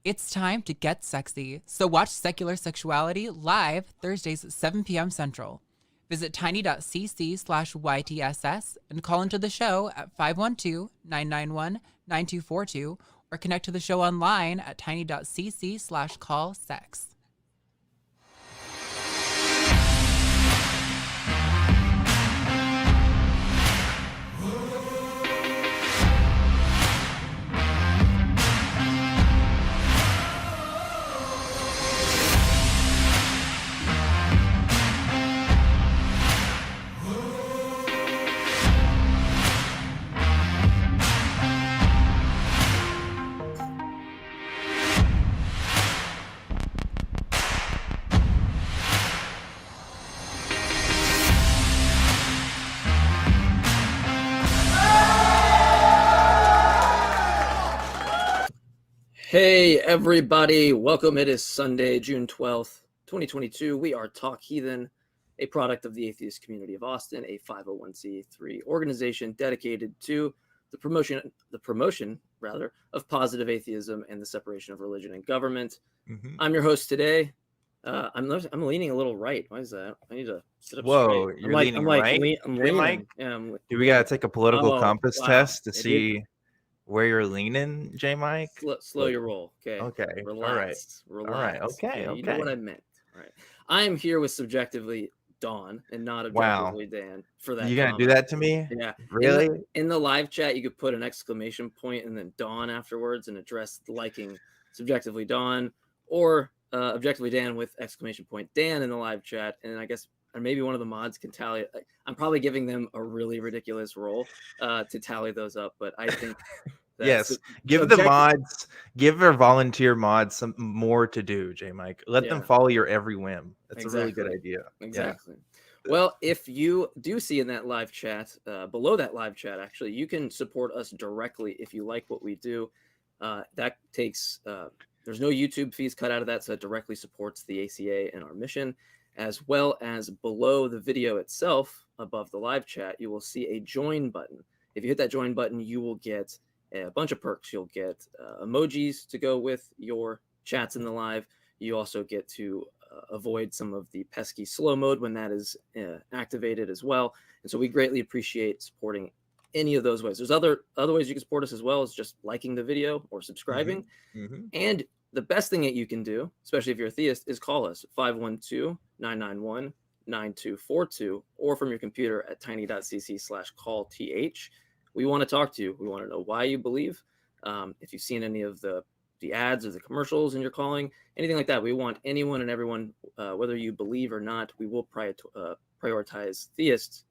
It's time to get sexy, so watch Secular Sexuality live Thursdays at 7 p.m. Central. Visit tiny.cc/YTSS and call into the show at 512-991-9242 or connect to the show online at tiny.cc/callsex. Hey everybody, welcome. It is Sunday, June 12th, 2022. We are Talk Heathen, a product of the atheist community of Austin, a 501c3 organization dedicated to the promotion of positive atheism and the separation of religion and government. I'm your host today. I'm leaning a little right. Why is that? I need to sit up Whoa, straight. you're leaning right? I'm leaning. Mike? Yeah, Do we gotta take a political compass test to Idiot. see where you're leaning, Jmike? Slow your roll. Okay. Relax. Relax. All right. Okay. You know what I meant. All right. I am here with Subjectively Dawn and not Objectively Dan for that. You gonna do that to me? Yeah. Really? In the live chat, you could put an exclamation point and then Dawn afterwards and address liking Subjectively Dawn or Objectively Dan with exclamation point Dan in the live chat. And I guess maybe one of the mods can tally it. I'm probably giving them a really ridiculous role to tally those up, but I think yes, give our volunteer mods some more to do, Jmike. Let them follow your every whim. That's a really good idea. Exactly. Yeah. Well, if you do see in that live chat, below that live chat, actually, you can support us directly if you like what we do. That takes, there's no YouTube fees cut out of that, so it directly supports the ACA and our mission, as well as below the video itself, above the live chat, you will see a join button. If you hit that join button, you will get a bunch of perks. You'll get emojis to go with your chats in the live. You also get to avoid some of the pesky slow mode when that is activated as well. And so we greatly appreciate supporting any of those ways. There's other ways you can support us as well as just liking the video or subscribing. And the best thing that you can do, especially if you're a theist, is call us 512-991-9242 or from your computer at tiny.cc/callth. We want to talk to you. We want to know why you believe. If you've seen any of the ads or the commercials and you're calling, anything like that, we want anyone and everyone, whether you believe or not, we will prioritize theists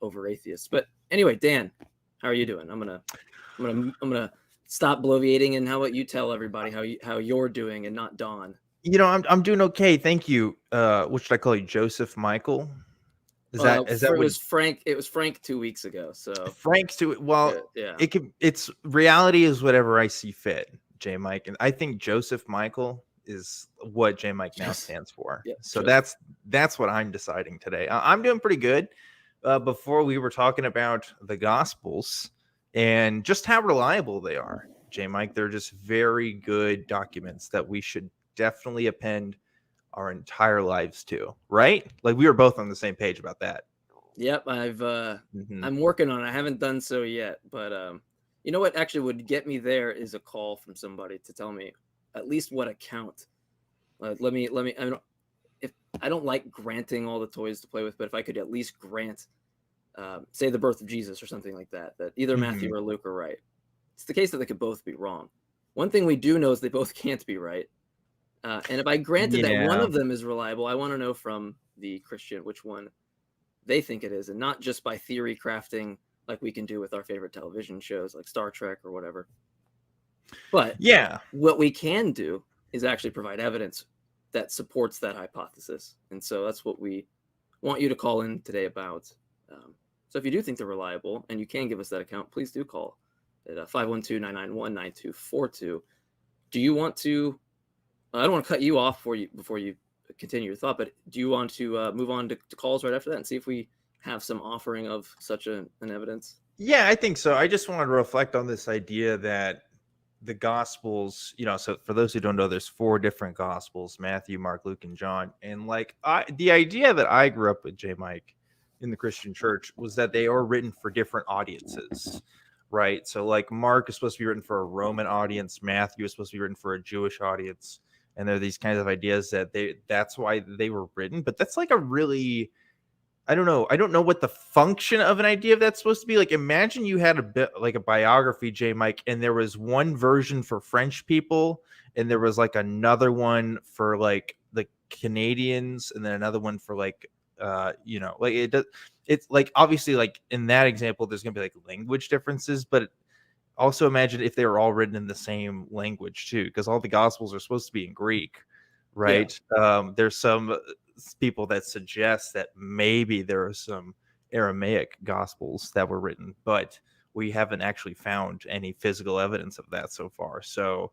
over atheists. But anyway, Dan, how are you doing? I'm gonna stop bloviating, and how about you tell everybody how you're doing and not Dawn? You know, I'm doing okay, thank you. What should I call you, Joseph Michael? It was Frank? It was Frank 2 weeks ago. So Frank's too well. Yeah. It's reality is whatever I see fit, Jmike, and I think Joseph Michael is what Jmike now stands for. Yeah, so that's what I'm deciding today. I'm doing pretty good. Before we were talking about the Gospels and just how reliable they are, Jmike. They're just very good documents that we should definitely append our entire lives to, right? Like we were both on the same page about that. Yep, I'm working on it. I haven't done so yet, but you know what actually would get me there is a call from somebody to tell me at least what account. Let me. I don't like granting all the toys to play with, but if I could at least grant, say, the birth of Jesus or something like that either Matthew or Luke are right. It's the case that they could both be wrong. One thing we do know is they both can't be right. And if I granted that one of them is reliable, I want to know from the Christian which one they think it is, and not just by theory crafting like we can do with our favorite television shows like Star Trek or whatever. But what we can do is actually provide evidence that supports that hypothesis. And so that's what we want you to call in today about. So if you do think they're reliable and you can give us that account, please do call at 512-991-9242. Do you want to, I don't want to cut you off before you continue your thought, but do you want to move on to calls right after that and see if we have some offering of such an evidence? Yeah, I think so. I just wanted to reflect on this idea that the Gospels, so for those who don't know, there's 4 different Gospels: Matthew, Mark, Luke, and John. And like the idea that I grew up with, Jmike, in the Christian church was that they are written for different audiences, right? So like Mark is supposed to be written for a Roman audience, Matthew is supposed to be written for a Jewish audience, and there are these kinds of ideas that that's why they were written. But that's like a really, I don't know what the function of an idea of that's supposed to be. Like, imagine you had a bit like a biography, Jmike, and there was one version for French people, and there was like another one for like the Canadians, and then another one for like like it's like, obviously, like in that example there's gonna be like language differences, but also imagine if they were all written in the same language too, because all the Gospels are supposed to be in Greek, right? There's some people that suggest that maybe there are some Aramaic Gospels that were written, but we haven't actually found any physical evidence of that so far. So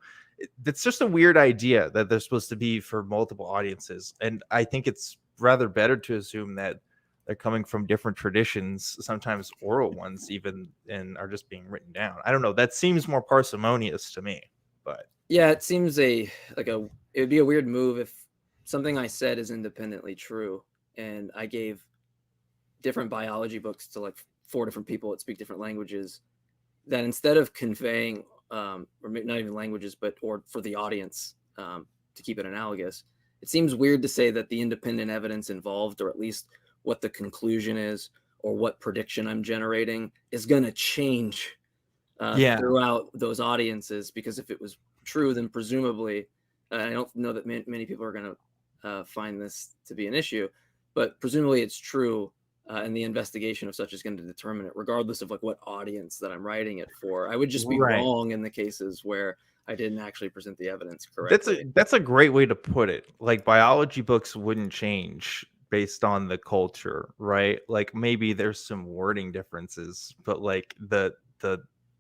it's just a weird idea that they're supposed to be for multiple audiences, and I think it's rather better to assume that they're coming from different traditions, sometimes oral ones even, and are just being written down. I don't know. That seems more parsimonious to me, but yeah, it seems it would be a weird move if something I said is independently true, and I gave different biology books to like 4 different people that speak different languages, that instead of conveying, or not even languages, or for the audience, to keep it analogous, it seems weird to say that the independent evidence involved, or at least what the conclusion is, or what prediction I'm generating, is going to change throughout those audiences. Because if it was true, then presumably, I don't know that many people are going to find this to be an issue, but presumably it's true, and the investigation of such is going to determine it, regardless of like what audience that I'm writing it for. I would just be wrong in the cases where I didn't actually present the evidence correctly. That's a great way to put it. Like, biology books wouldn't change based on the culture, right? Like, maybe there's some wording differences, but like the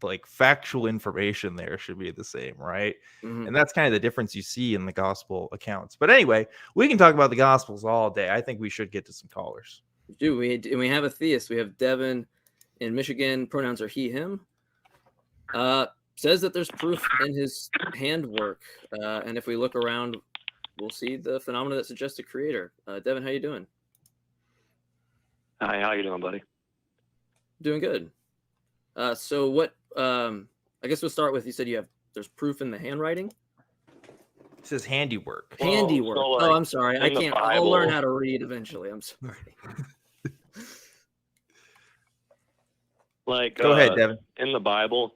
like factual information there should be the same, right? Mm-hmm. And that's kind of the difference you see in the gospel accounts. But anyway, we can talk about the gospels all day. I think we should get to some callers. We have a theist. We have Devan in Michigan. Pronouns are he, him. Says that there's proof in his handwork, and if we look around, we'll see the phenomena that suggests a creator. Devan, how you doing? Hi, how you doing, buddy? Doing good. So what? I guess we'll start with, you said there's proof in the handwriting. It says handiwork. Handiwork. So, oh, I'm sorry. I can't. I'll learn how to read eventually. I'm sorry. Like, go ahead, Devan. In the Bible,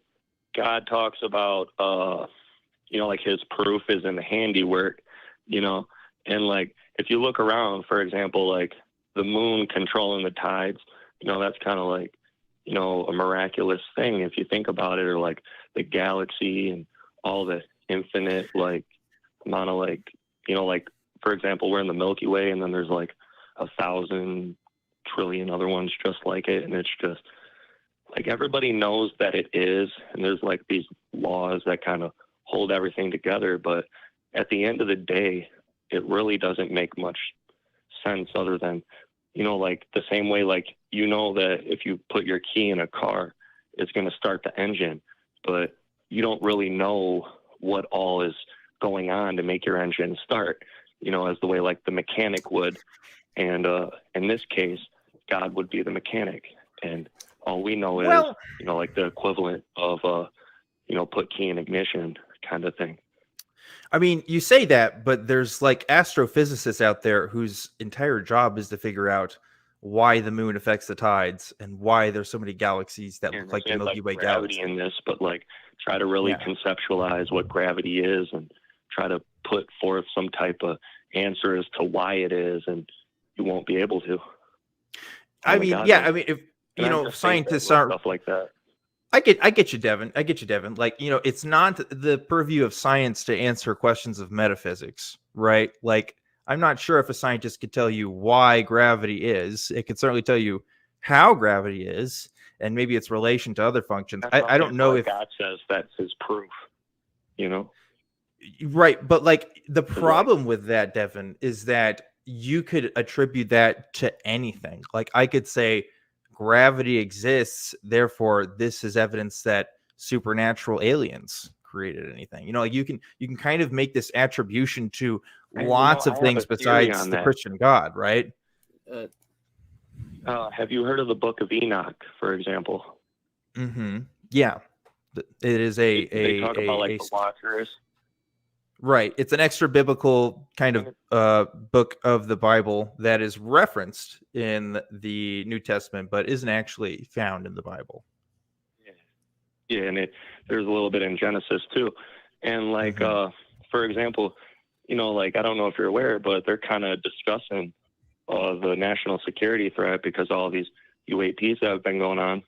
God talks about, like his proof is in the handiwork, and like, if you look around, for example, like the moon controlling the tides, that's kind of like, a miraculous thing if you think about it, or like the galaxy and all the infinite, like, amount of like, for example, we're in the Milky Way, and then there's like 1,000 trillion other ones just like it, and it's just like everybody knows that it is, and there's like these laws that kind of hold everything together. But at the end of the day, it really doesn't make much sense other than, like the same way, like, that if you put your key in a car, it's going to start the engine, but you don't really know what all is going on to make your engine start, as the way like the mechanic would. And in this case, God would be the mechanic. And all we know is, like the equivalent of, put key in ignition kind of thing. I mean, you say that, but there's like astrophysicists out there whose entire job is to figure out why the moon affects the tides and why there's so many galaxies that look like the Milky Way galaxy. In this, but like try to really conceptualize what gravity is and try to put forth some type of answer as to why it is, and you won't be able to. I mean, if scientists aren't stuff like that. I get you, Devan. I get you, Devan. Like, it's not the purview of science to answer questions of metaphysics, right? Like, I'm not sure if a scientist could tell you why gravity is. It could certainly tell you how gravity is, and maybe its relation to other functions. I don't know if God says that's his proof, Right, but like the problem with that, Devan, is that you could attribute that to anything. Like, I could say gravity exists, therefore this is evidence that supernatural aliens created anything. You know, like you can kind of make this attribution to And, lots I of have a things theory besides on the that. Christian God, right? Have you heard of the Book of Enoch, for example? Mm-hmm. Yeah, it is They talk about like the Watchers. Right. It's an extra biblical kind of book of the Bible that is referenced in the New Testament, but isn't actually found in the Bible. Yeah, and there's a little bit in Genesis too. And like, for example, you know, like, I don't know if you're aware, but they're kind of discussing the national security threat because all these UAPs that have been going on.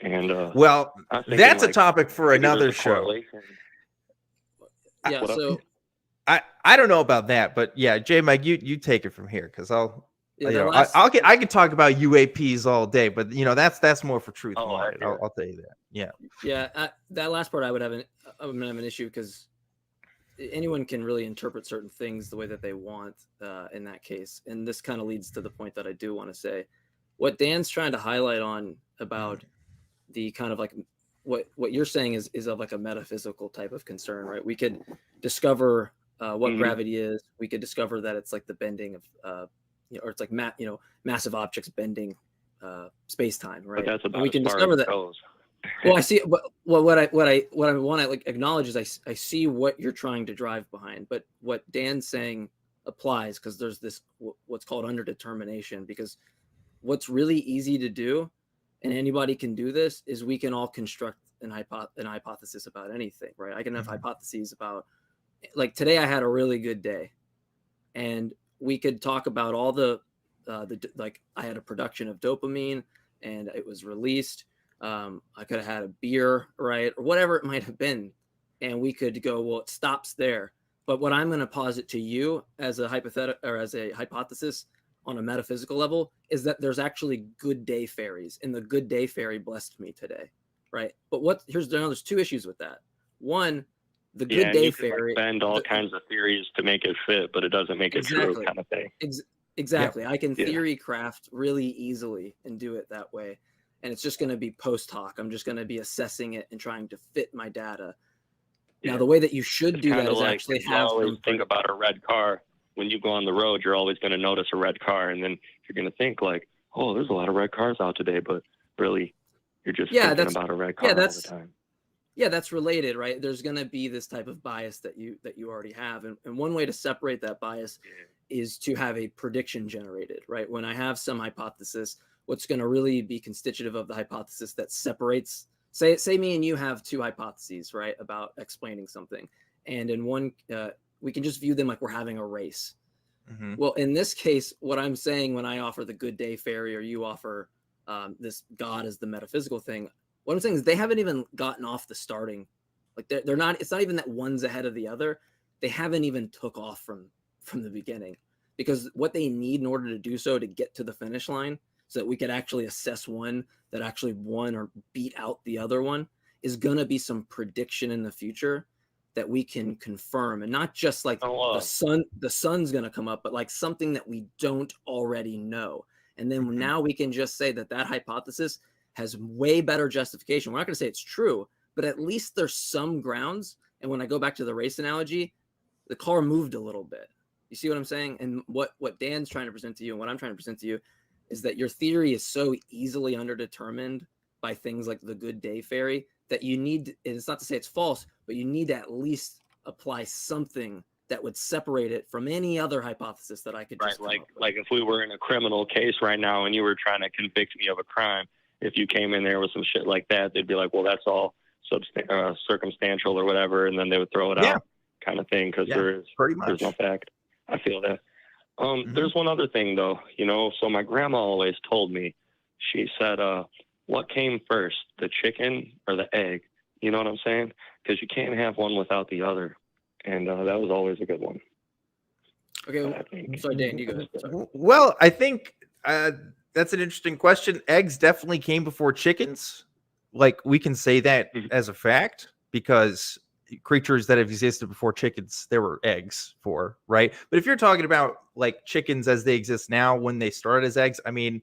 And well, that's like, a topic for another show. Yeah, so I don't know about that, but yeah, Jmike, you take it from here, because I could talk about UAPs all day, but you know that's more for truth. I'll tell you that. Yeah. That last part I'm gonna have an issue, because anyone can really interpret certain things the way that they want in that case, and this kind of leads to the point that I do want to say. What Dan's trying to highlight on about the kind of like what you're saying is of like a metaphysical type of concern, right? We could discover what gravity is. We could discover that it's like the bending of, or it's like massive objects bending space-time, right? But that's about and we can discover that. Goes. Well, I see. What I want to like acknowledge is I see what you're trying to drive behind, but what Dan's saying applies, because there's this what's called underdetermination. Because what's really easy to do, and anybody can do this, is we can all construct an hypothesis about anything, right? I can have hypotheses about, like today I had a really good day, and we could talk about all the like I had a production of dopamine and it was released. I could have had a beer, right? Or whatever it might have been. And we could go, well, it stops there. But what I'm going to posit to you as a hypothesis on a metaphysical level is that there's actually good day fairies, and the good day fairy blessed me today, right? But there's two issues with that. One, the good day fairy bend all kinds of theories to make it fit, but it doesn't make it true, kind of thing. Exactly. I can theory craft really easily and do it that way. And it's just going to be post hoc. I'm just going to be assessing it and trying to fit my data. Now, the way that you should do that is like, actually have them think about a red car. When you go on the road, you're always going to notice a red car, and then you're going to think like, oh, there's a lot of red cars out today, but really you're just thinking about a red car all the time. Yeah, that's related, right? There's going to be this type of bias that you already have. And one way to separate that bias is to have a prediction generated, right? When I have some hypothesis, what's going to really be constitutive of the hypothesis that separates, say me and you have two hypotheses, right, about explaining something. And in one, we can just view them like we're having a race. Well, in this case, what I'm saying when I offer the good day fairy, or you offer this God as the metaphysical thing, what I'm saying is they haven't even gotten off the starting. Like they're not, it's not even that one's ahead of the other. They haven't even took off from the beginning, because what they need in order to do so, to get to the finish line, so that we could actually assess one that actually won or beat out the other one, is going to be some prediction in the future that we can confirm. And not just like the sun's going to come up, but like something that we don't already know. And then now we can just say that hypothesis has way better justification. We're not going to say it's true, but at least there's some grounds. And when I go back to the race analogy, the car moved a little bit. You see what I'm saying? And what Dan's trying to present to you and what I'm trying to present to you is that your theory is so easily underdetermined by things like the good day fairy that you need, and it's not to say it's false, but you need to at least apply something that would separate it from any other hypothesis that I could just like if we were in a criminal case right now and you were trying to convict me of a crime, if you came in there with some shit like that, they'd be like, well, that's all circumstantial or whatever, and then they would throw it out, kind of thing, because there's no fact. I feel that. There's one other thing, though, so my grandma always told me, she said, what came first, the chicken or the egg? You know what I'm saying? Because you can't have one without the other. And that was always a good one. Okay, sorry, Dan, you go ahead. Sorry. Well, I think that's an interesting question. Eggs definitely came before chickens. Like, we can say that as a fact, because creatures that have existed before chickens, there were eggs for, right? But if you're talking about like chickens as they exist now, when they started as eggs, I mean,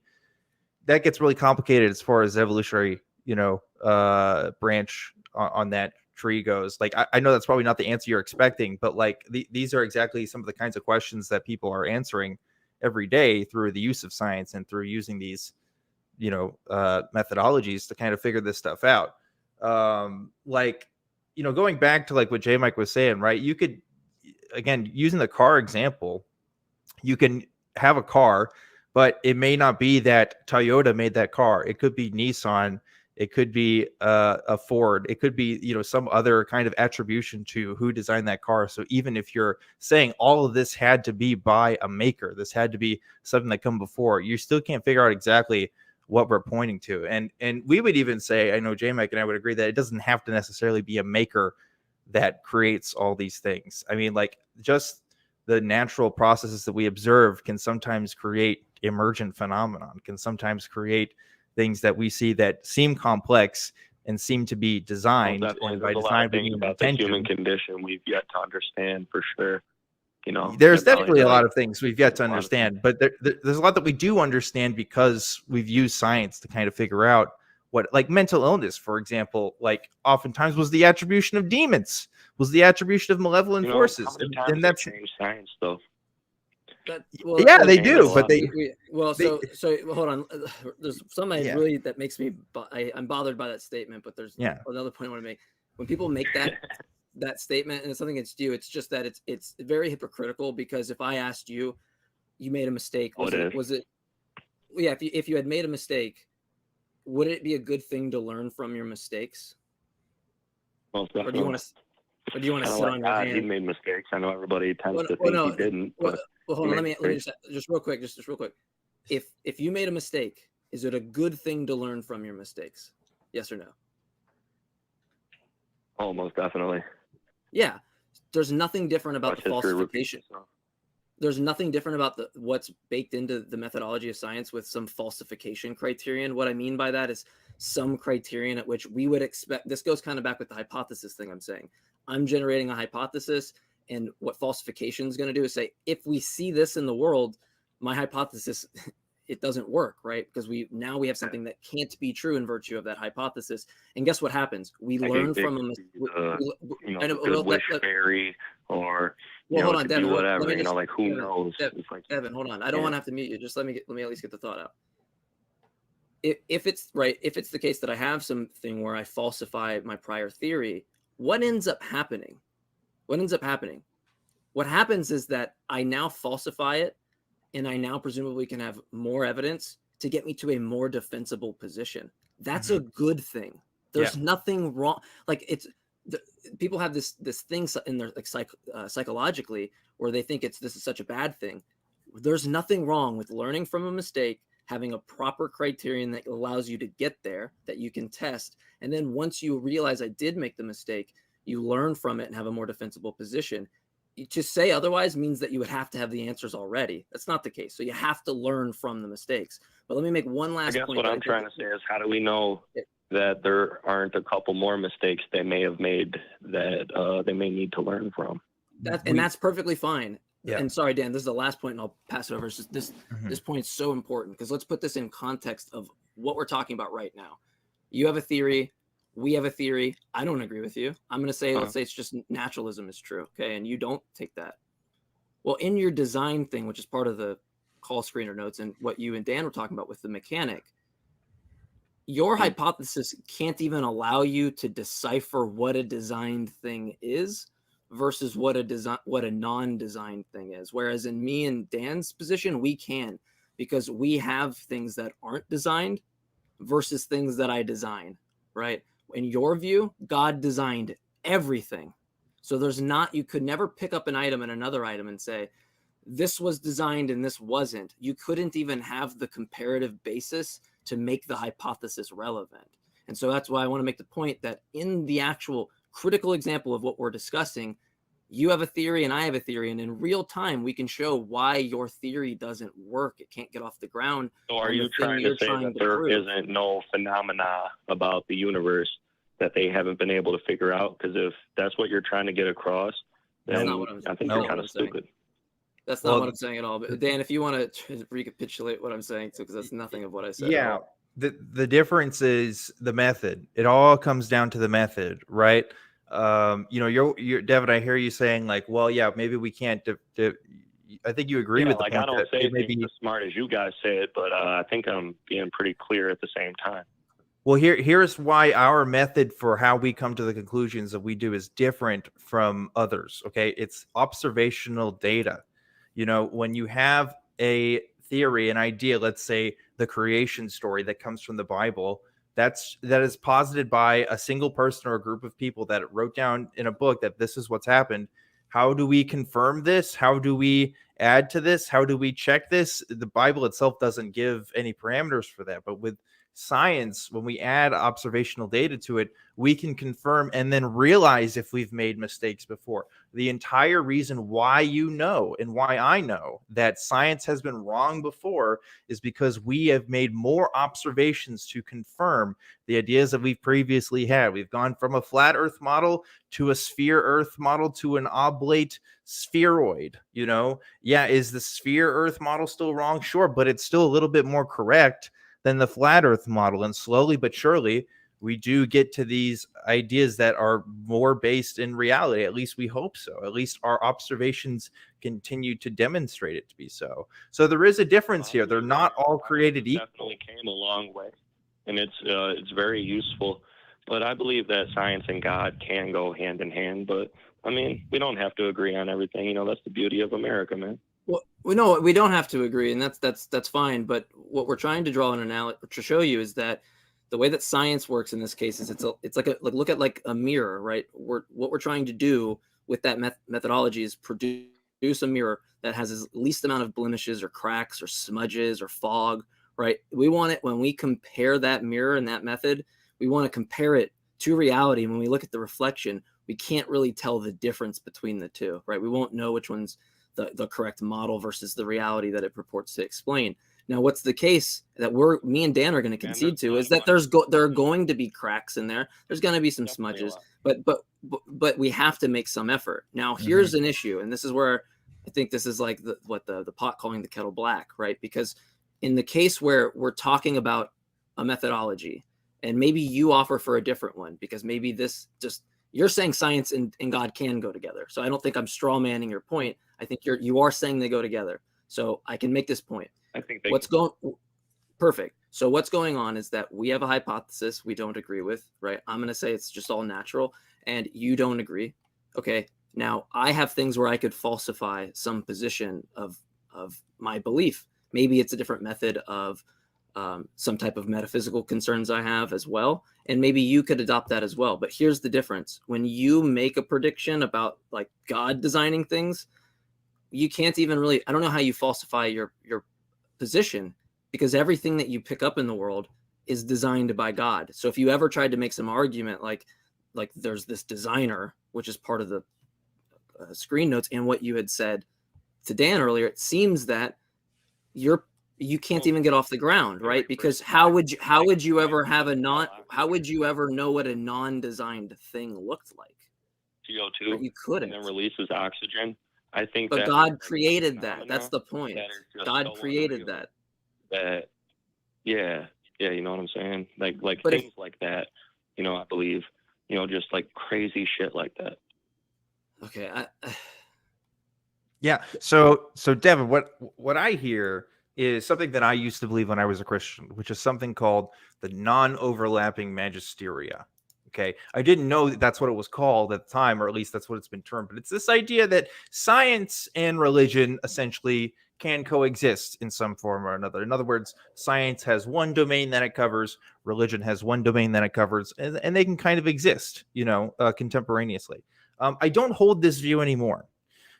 that gets really complicated as far as evolutionary, branch on that tree goes. Like, I know that's probably not the answer you're expecting, but like these are exactly some of the kinds of questions that people are answering every day through the use of science and through using these, methodologies to kind of figure this stuff out. Like, going back to like what Jmike was saying, right? You could, again, using the car example, you can have a car, but it may not be that Toyota made that car. It could be Nissan. It could be a Ford. It could be, some other kind of attribution to who designed that car. So even if you're saying all of this had to be by a maker, this had to be something that come before, you still can't figure out exactly what we're pointing to. And we would even say, I know Jmike and I would agree that it doesn't have to necessarily be a maker that creates all these things. I mean, like, just the natural processes that we observe can sometimes create emergent phenomenon, can sometimes create things that we see that seem complex and seem to be designed. Well, and by there's a lot design, of things about the human condition we've yet to understand for sure. There's definitely a lot of things we've yet to understand, but there's a lot that we do understand because we've used science to kind of figure out what, like mental illness, for example, like oftentimes was the attribution of demons, was the attribution of malevolent forces. How many times And that's changed science though. They do, but hold on. There's something really that makes me. I'm bothered by that statement, but there's another point I want to make. When people make that statement, and it's something against you, it's just that it's very hypocritical, because if I asked you, you made a mistake. If you had made a mistake, would it be a good thing to learn from your mistakes? Well, or do you want to sit on your hand? He made mistakes. I know everybody tends to think he didn't. Well, hold on. Let me just real quick. Just real quick. If you made a mistake, is it a good thing to learn from your mistakes? Yes or no? Oh, most definitely. Yeah. There's nothing different about the falsification. There's nothing different about what's baked into the methodology of science with some falsification criterion. What I mean by that is some criterion at which we would expect. This goes kind of back with the hypothesis thing I'm saying. I'm generating a hypothesis, and what falsification is going to do is say, if we see this in the world, my hypothesis, it doesn't work, right? Because we have something that can't be true in virtue of that hypothesis. And guess what happens? We learn from a good wish fairy, or hold on, Devin, whatever. Who knows? Devin, hold on. I don't want to have to mute you. Just let me at least get the thought out. If it's the case that I have something where I falsify my prior theory, what ends up happening? What happens is that I now falsify it, and I now presumably can have more evidence to get me to a more defensible position. That's a good thing. There's nothing wrong. Like, people have this thing in their psychologically where they think this is such a bad thing. There's nothing wrong with learning from a mistake, having a proper criterion that allows you to get there, that you can test. And then once you realize I did make the mistake, you learn from it and have a more defensible position. To say otherwise means that you would have to have the answers already. That's not the case. So you have to learn from the mistakes. But let me make one last point. I guess what I'm trying to say is, how do we know that there aren't a couple more mistakes they may have made that they may need to learn from? That's perfectly fine. Yeah. And sorry, Dan, this is the last point, and I'll pass it over. It's just this point is so important, because let's put this in context of what we're talking about right now. You have a theory. We have a theory. I don't agree with you. I'm going to say, let's say it's just naturalism is true. Okay. And you don't take that. Well, in your design thing, which is part of the call screener notes and what you and Dan were talking about with the mechanic, your hypothesis can't even allow you to decipher what a designed thing is versus what a non-designed thing is. Whereas in me and Dan's position, we can, because we have things that aren't designed versus things that I design, right? In your view, God designed everything. So you could never pick up an item and another item and say, this was designed and this wasn't. You couldn't even have the comparative basis to make the hypothesis relevant. And so that's why I want to make the point that in the actual critical example of what we're discussing, you have a theory and I have a theory, and in real time we can show why your theory doesn't work. It can't get off the ground. So are you trying to say that there isn't no phenomena about the universe that they haven't been able to figure out? Because if that's what you're trying to get across, then I think you're kind of stupid. That's not what I'm saying at all. But Dan, if you want to recapitulate what I'm saying too, because that's nothing of what I said. Yeah, the difference is the method. It all comes down to the method, right? you're Devin, I hear you saying like, well, yeah, maybe we can't. I think you agree with the like point I don't that say maybe things as smart as you guys say it, but I think I'm being pretty clear at the same time. Well, here's why our method for how we come to the conclusions that we do is different from others. Okay, it's observational data. When you have a theory, an idea, let's say the creation story that comes from the Bible, that is posited by a single person or a group of people that wrote down in a book that this is what's happened. How do we confirm this? How do we add to this? How do we check this? The Bible itself doesn't give any parameters for that, but with science, when we add observational data to it, we can confirm and then realize if we've made mistakes before. The entire reason why and why I know that science has been wrong before is because we have made more observations to confirm the ideas that we've previously had. We've gone from a flat earth model to a sphere earth model to an oblate spheroid. Is the sphere earth model still wrong? Sure, but it's still a little bit more correct than the flat earth model. And slowly but surely, we do get to these ideas that are more based in reality. At least we hope so. At least our observations continue to demonstrate it to be so. So there is a difference here. They're not all created equal. Definitely came a long way, and it's very useful. But I believe that science and God can go hand in hand. But I mean, we don't have to agree on everything. That's the beauty of America, man. Well, no, we don't have to agree, and that's fine. But what we're trying to draw an analogy to show you is that the way that science works in this case is it's like look at like a mirror, right? What we're trying to do with that methodology is produce a mirror that has as least amount of blemishes or cracks or smudges or fog, right? We want it when we compare that mirror and that method, we want to compare it to reality. When we look at the reflection, we can't really tell the difference between the two, right? We won't know which one's the correct model versus the reality that it purports to explain. Now, what's the case that me and Dan are going to concede to is that there are going to be cracks in there. There's going to be some smudges, but we have to make some effort. Now, here's an issue, and this is where I think this is like the pot calling the kettle black, right? Because in the case where we're talking about a methodology, and maybe you offer for a different one, because maybe you're saying science and God can go together. So I don't think I'm straw manning your point. I think you are saying they go together. So I can make this point. I think perfect. So what's going on is that we have a hypothesis we don't agree with, right? I'm going to say it's just all natural, and you don't agree. Okay. Now I have things where I could falsify some position of my belief. Maybe it's a different method of some type of metaphysical concerns I have as well. And maybe you could adopt that as well. But here's the difference. When you make a prediction about like God designing things, you can't even really, I don't know how you falsify your position, because everything that you pick up in the world is designed by God. So if you ever tried to make some argument like there's this designer, which is part of the screen notes, and what you had said to Dan earlier, it seems that you can't even get off the ground, right? Because how would you ever know what a non-designed thing looked like? CO2. Right? You couldn't. And then releases oxygen. I think but God created that. That's the point. God created that. Yeah, you know what I'm saying? Like things like that, I believe, just like crazy shit like that. Okay. Yeah. So Devin, what I hear is something that I used to believe when I was a Christian, which is something called the non-overlapping magisteria. Okay. I didn't know that's what it was called at the time, or at least that's what it's been termed. But it's this idea that science and religion essentially can coexist in some form or another. In other words, science has one domain that it covers, religion has one domain that it covers, and they can kind of exist, contemporaneously. I don't hold this view anymore.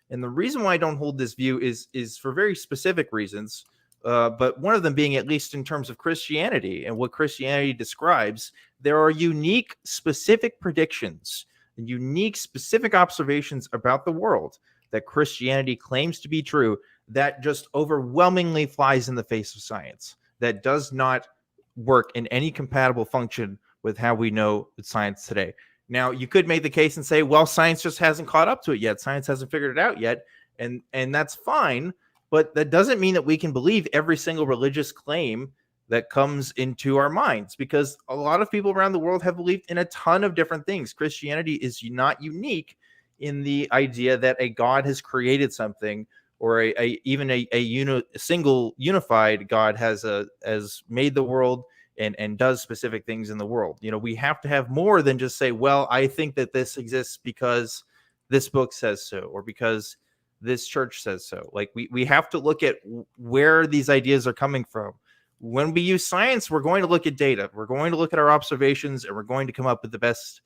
And the reason why I don't hold this view is for very specific reasons. But one of them being, at least in terms of Christianity and what Christianity describes, there are unique, specific predictions and unique, specific observations about the world that Christianity claims to be true that just overwhelmingly flies in the face of science, that does not work in any compatible function with how we know science today. Now, you could make the case and say, well, science just hasn't caught up to it yet. Science hasn't figured it out yet. And that's fine. But that doesn't mean that we can believe every single religious claim that comes into our minds, because a lot of people around the world have believed in a ton of different things. Christianity is not unique in the idea that a God has created something, or even a single unified God has made the world and does specific things in the world. You know, we have to have more than just say, well, I think that this exists because this book says so, or because this church says so. Like we have to look at where these ideas are coming from. When we use science, we're going to look at data. We're going to look at our observations, and we're going to come up with the best,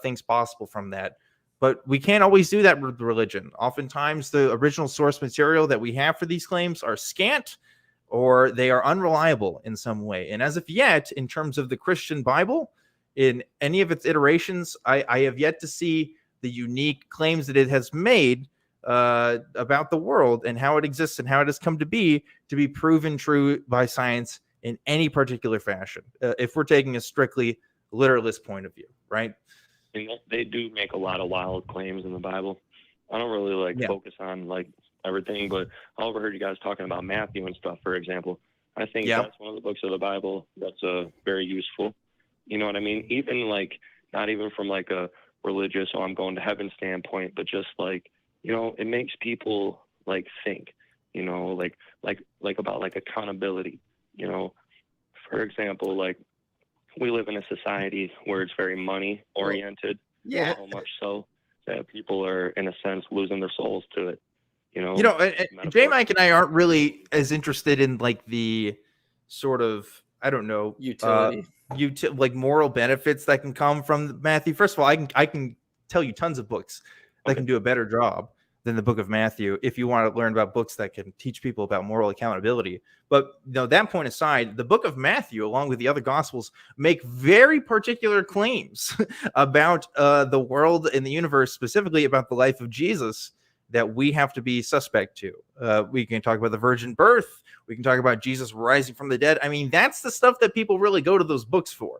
things possible from that. But we can't always do that with religion. Oftentimes, the original source material that we have for these claims are scant, or they are unreliable in some way. And as of yet, in terms of the Christian Bible, in any of its iterations, I have yet to see the unique claims that it has made about the world and how it exists and how it has come to be proven true by science in any particular fashion, if we're taking a strictly literalist point of view, right? And they do make a lot of wild claims in the Bible. I don't really focus on everything, but I overheard you guys talking about Matthew and stuff, for example. I think that's one of the books of the Bible that's very useful. You know what I mean? Even not even from a religious, I'm going to heaven standpoint, but just it makes people think, about accountability. For example, we live in a society where it's very money oriented. Yeah. So much so that people are, in a sense, losing their souls to it. Jmike and I aren't really as interested in the sort of, I don't know, utility, moral benefits that can come from Matthew. First of all, I can tell you tons of books that can do a better job than the book of Matthew if you want to learn about books that can teach people about moral accountability. But that point aside, the book of Matthew, along with the other gospels, make very particular claims about the world and the universe, specifically about the life of Jesus, that we have to be suspect to. We can talk about the virgin birth. We can talk about Jesus rising from the dead. I mean, that's the stuff that people really go to those books for,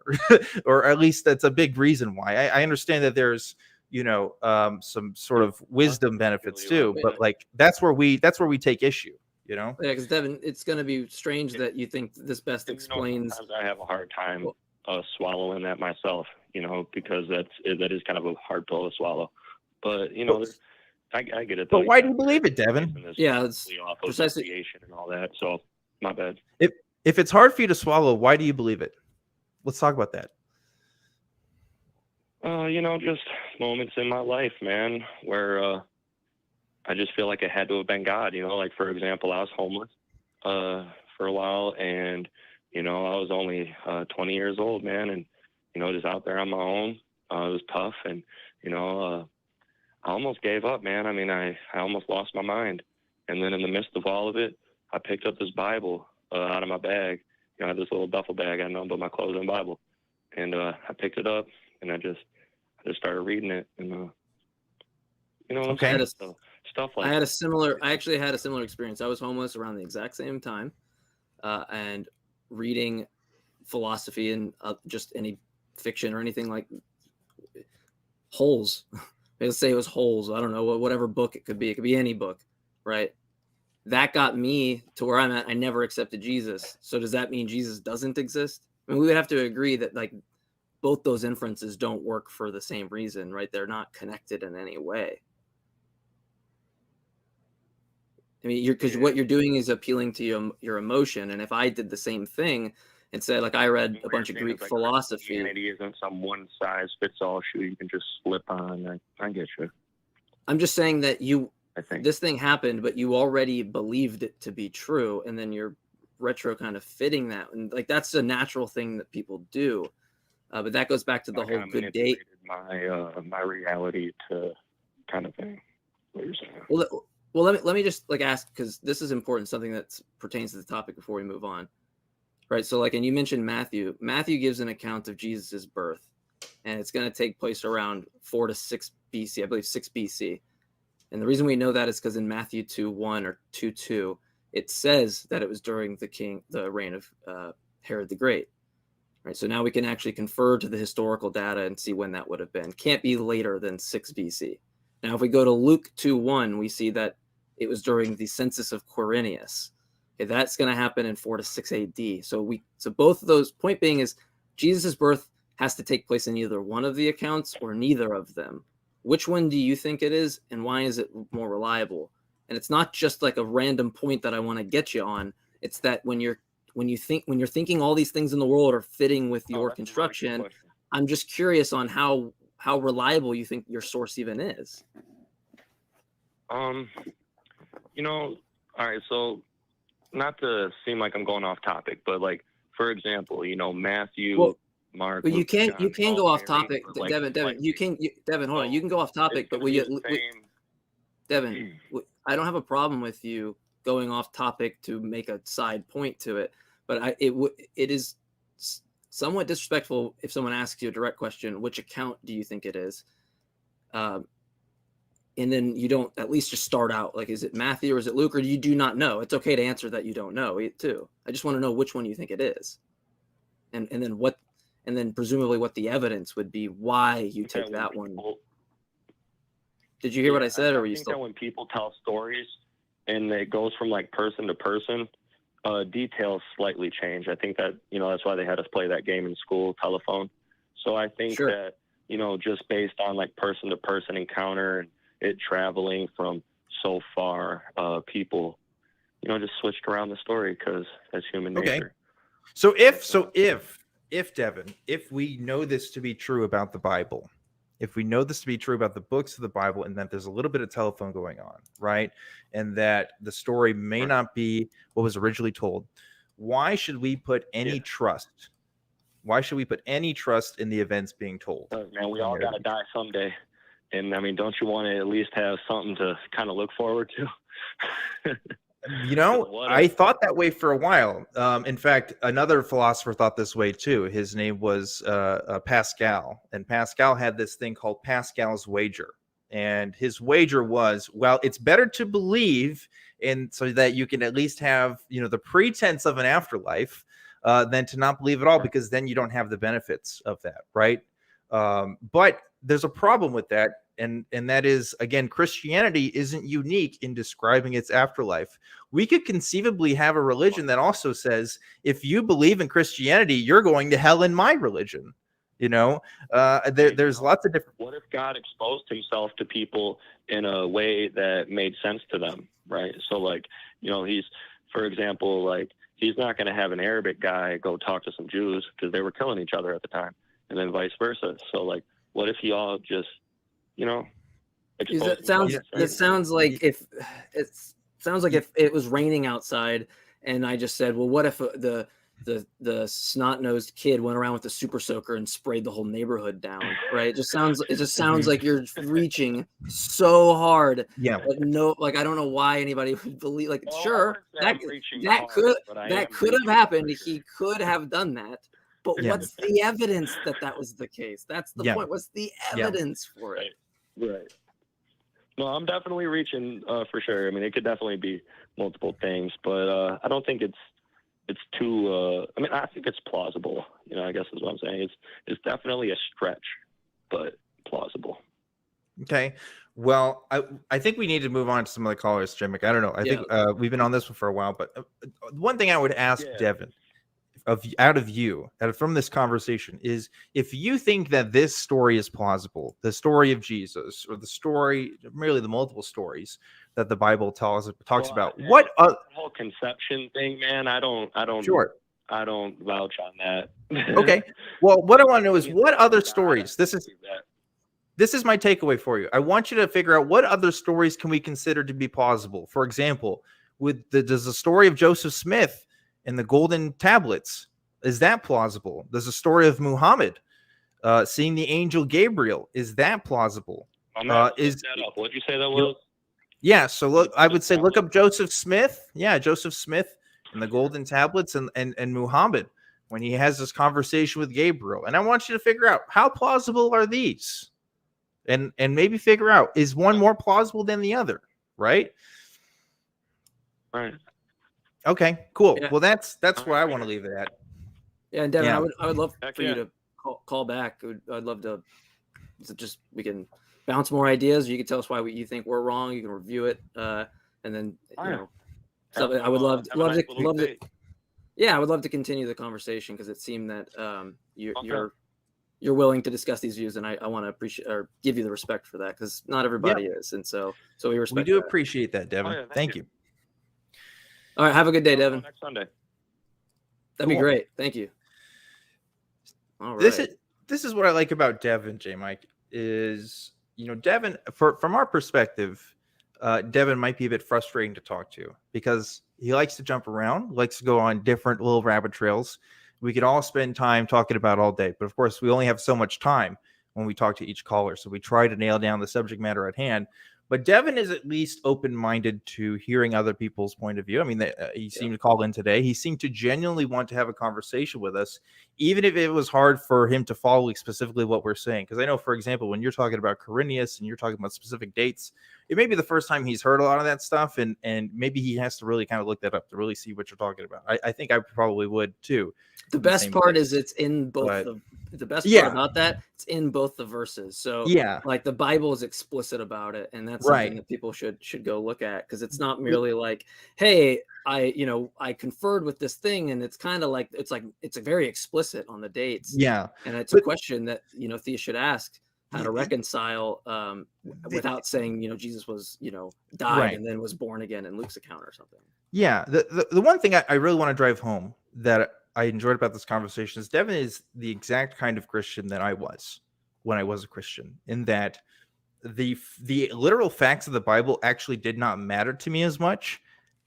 or at least that's a big reason why. I understand that there's some sort of wisdom benefits too, but that's where we take issue. Yeah, because Devin, it's going to be strange that you think this best explains. Sometimes I have a hard time swallowing that myself, because that is kind of a hard pill to swallow. But I get it. But why do you believe it, Devin? Yeah, it's precisely creation and all that. So my bad. If it's hard for you to swallow, why do you believe it? Let's talk about that. Just moments in my life, man, where I just feel like it had to have been God. For example, I was homeless for a while, and I was only 20 years old, man, and just out there on my own. It was tough, and I almost gave up, man. I mean, I almost lost my mind. And then in the midst of all of it, I picked up this Bible out of my bag. I had this little duffel bag. I had nothing but my clothes and Bible. And I picked it up, and I just started reading it. And, okay. Stuff like that. I actually had a similar experience. I was homeless around the exact same time, and reading philosophy and just any fiction or anything like Holes. Let's say it was Holes. I don't know, whatever book it could be. It could be any book, right? That got me to where I'm at. I never accepted Jesus. So does that mean Jesus doesn't exist? I mean, we would have to agree that both those inferences don't work for the same reason, right? They're not connected in any way. I mean, because what you're doing is appealing to your emotion. And if I did the same thing and said, I read a bunch of Greek philosophy. Christianity isn't some one-size-fits-all shoe you can just slip on. I get you. I'm just saying that this thing happened, but you already believed it to be true, and then you're retro kind of fitting that. And that's a natural thing that people do. But that goes back to the whole good date. My reality to kind of thing. What you're saying. Well, let me just ask, because this is important, something that pertains to the topic before we move on. Right. So and you mentioned Matthew. Matthew gives an account of Jesus's birth, and it's going to take place around 4 to 6 BC, I believe 6 BC. And the reason we know that is because in Matthew 2:1 or 2:2, it says that it was during the reign of Herod the Great. Right. So now we can actually confer to the historical data and see when that would have been. Can't be later than 6 BC. Now, if we go to Luke 2:1, we see that it was during the census of Quirinius. That's going to happen in 4 to 6 AD. So both of those, point being is Jesus' birth has to take place in either one of the accounts or neither of them. Which one do you think it is, and why is it more reliable? And it's not just like a random point that I want to get you on. It's that when you're thinking all these things in the world are fitting with your construction, I'm just curious on how reliable you think your source even is. You know, all right, so not to seem like I'm going off topic, but like, for example, you know, Matthew, Mark. But you Luke, can John, go off Mary, topic, like, Devin. like, Devin, hold on. You can go off topic, but Devin, I don't have a problem with you going off topic to make a side point to it, but it is somewhat disrespectful if someone asks you a direct question, which account do you think it is? And then you don't at least just start out like, is it Matthew or is it Luke, or you do not know? It's okay to answer that you don't know too. I just want to know which one you think it is, and then presumably what the evidence would be why you take that one. Did you hear what I said, or were you still? I think that when people tell stories and it goes from like person to person, details slightly change. I think that, you know, that's why they had us play that game in school, telephone. So I think that, you know, just based on like person to person encounter and it traveling from so far, people, you know, just switched around the story because that's human nature. So if Devin, if we know this to be true about the Bible, if we know this to be true about the books of the Bible, and that there's a little bit of telephone going on, right? And that the story may not be what was originally told, why should we put any trust? Why should we put any trust in the events being told? Man, we all got to die someday. And I mean, don't you want to at least have something to kind of look forward to? You know, I thought that way for a while. In fact, another philosopher thought this way too. His name was Pascal, and Pascal had this thing called Pascal's wager. And his wager was, well, it's better to believe in so that you can at least have, you know, the pretense of an afterlife than to not believe at all, because then you don't have the benefits of that, right? But there's a problem with that. And that is, again, Christianity isn't unique in describing its afterlife. We could conceivably have a religion that also says, if you believe in Christianity, you're going to hell in my religion. You know, there's lots of different. What if God exposed himself to people in a way that made sense to them, right? So, like, you know, for example, like, he's not going to have an Arabic guy go talk to some Jews because they were killing each other at the time, and then vice versa. So, like, what if he all just, you know, it sounds like if it was raining outside and I just said, well, what if the snot-nosed kid went around with the super soaker and sprayed the whole neighborhood down, right? It just sounds like you're reaching so hard. Yeah. But no, like, I don't know why anybody would believe, like, sure, that could have happened. He could have done that. But what's the evidence that was the case? That's the point. What's the evidence for it? Right. No, I'm definitely reaching for sure. I mean, it could definitely be multiple things, but I don't think it's too. I mean, I think it's plausible. You know, I guess is what I'm saying. It's definitely a stretch, but plausible. Okay. Well, I think we need to move on to some of the callers, Jmike. I don't know. I think we've been on this one for a while, but one thing I would ask Devin, from this conversation, is if you think that this story is plausible, the story of Jesus, or the story, merely the multiple stories that the Bible talks about, what whole conception thing, man, I don't vouch on that. Okay. Well, what I want to know is what other stories. This is my takeaway for you. I want you to figure out what other stories can we consider to be plausible. For example, does the story of Joseph Smith and the golden tablets, is that plausible? There's a story of Muhammad seeing the angel Gabriel. Is that plausible? What did you say that was? Yeah, so look, I would say look up Joseph Smith. Yeah, Joseph Smith and the golden tablets and Muhammad when he has this conversation with Gabriel. And I want you to figure out, how plausible are these? And maybe figure out, is one more plausible than the other, right? Right. Okay, cool. Yeah. Well, that's where I want to leave it at. Yeah, and Devin, I would love for you to call back. I'd love to just, we can bounce more ideas. You can tell us why you think we're wrong. You can review it, and then you know, So I would love to. Yeah, I would love to continue the conversation because it seemed that you're willing to discuss these views, and I want to appreciate or give you the respect for that because not everybody is, and so we respect. We do appreciate that, Devin. Thank you. All right, have a good day, Devin. Next Sunday. That'd be great. Thank you. All right. This is what I like about Devin, Jmike, is Devin from our perspective, Devin might be a bit frustrating to talk to because he likes to jump around, likes to go on different little rabbit trails. We could all spend time talking about all day, but of course we only have so much time when we talk to each caller. So we try to nail down the subject matter at hand. But Devin is at least open-minded to hearing other people's point of view. I mean, he seemed to call in today. He seemed to genuinely want to have a conversation with us, even if it was hard for him to follow specifically what we're saying. Because I know, for example, when you're talking about Quirinius and you're talking about specific dates, it may be the first time he's heard a lot of that stuff, and maybe he has to really kind of look that up to really see what you're talking about. I think I probably would too. The best part is it's in both the best part about that, it's in both the verses. So like the Bible is explicit about it, and that's something that people should go look at because it's not merely like, hey, I conferred with this thing, and it's kind of like it's very explicit on the dates. Yeah, and it's a question that theists should ask how to reconcile without saying Jesus was died and then was born again in Luke's account or something. Yeah, the one thing I really want to drive home that I enjoyed about this conversation is Devin is the exact kind of Christian that I was when I was a Christian, in that the literal facts of the Bible actually did not matter to me as much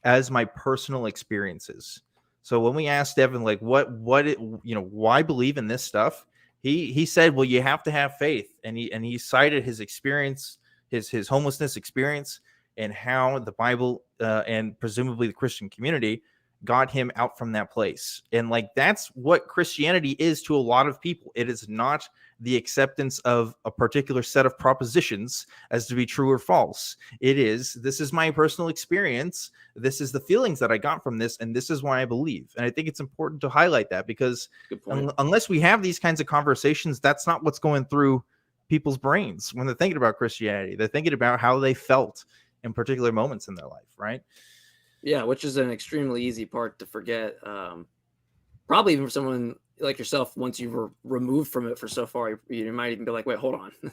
as my personal experiences. So when we asked Devin, like, why believe in this stuff? He said, well, you have to have faith. And he cited his experience, his homelessness experience, and how the Bible and presumably the Christian community got him out from that place. And like, that's what Christianity is to a lot of people. It is not the acceptance of a particular set of propositions as to be true or false. This is my personal experience. This is the feelings that I got from this, and this is why I believe. And I think it's important to highlight that because unless we have these kinds of conversations, that's not what's going through people's brains when they're thinking about Christianity. They're thinking about how they felt in particular moments in their life, right? Yeah, which is an extremely easy part to forget. Probably even for someone like yourself, once you were removed from it for so far, you might even be like, wait, hold on. This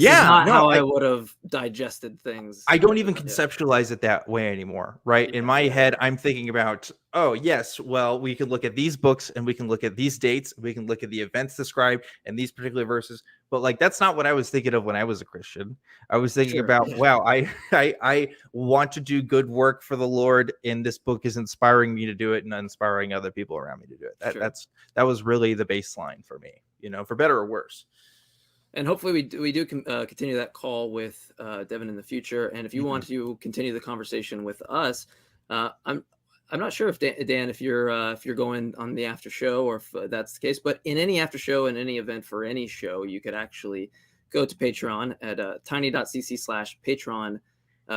is not how I would have digested things. I don't even conceptualize it that way anymore, right? In my head, I'm thinking about, oh, yes, well, we can look at these books and we can look at these dates. We can look at the events described in these particular verses. But like, that's not what I was thinking of when I was a Christian. I was thinking about, wow, I want to do good work for the Lord, and this book is inspiring me to do it and inspiring other people around me to do it. That was really the baseline for me, for better or worse. And hopefully we do continue that call with Devin in the future. And if you want to continue the conversation with us, I'm not sure if Dan, if you're going on the after show or if that's the case, but in any after show and any event for any show, you could actually go to Patreon at tiny.cc/Patreon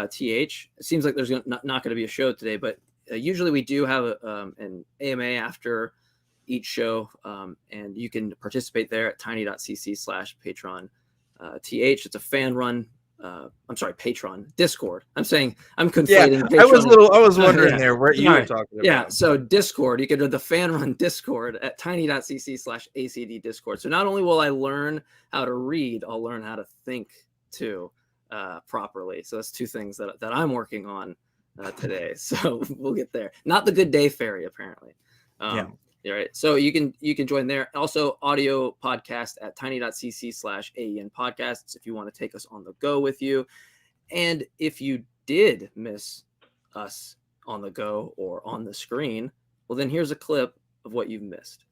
TH. It seems like there's not going to be a show today, but usually we do have an AMA after each show, and you can participate there at tiny.cc/Patreon TH. It's a fan run. Patreon, Discord. I'm conflating. Yeah, I was wondering there where you were talking about. Yeah, so Discord, you can do the fan run Discord at tiny.cc/ACD Discord. So not only will I learn how to read, I'll learn how to think too properly. So that's two things that I'm working on today. So we'll get there. Not the Good Day Fairy, apparently. All right. So you can join there. Also, audio podcast at tiny.cc/AEN podcasts if you want to take us on the go with you. And if you did miss us on the go or on the screen, well, then here's a clip of what you've missed.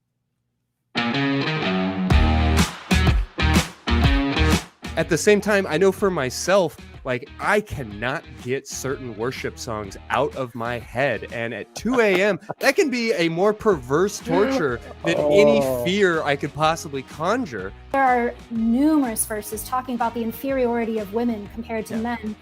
At the same time, I know for myself, like, I cannot get certain worship songs out of my head. And at 2 a.m., that can be a more perverse torture than any fear I could possibly conjure. There are numerous verses talking about the inferiority of women compared to men.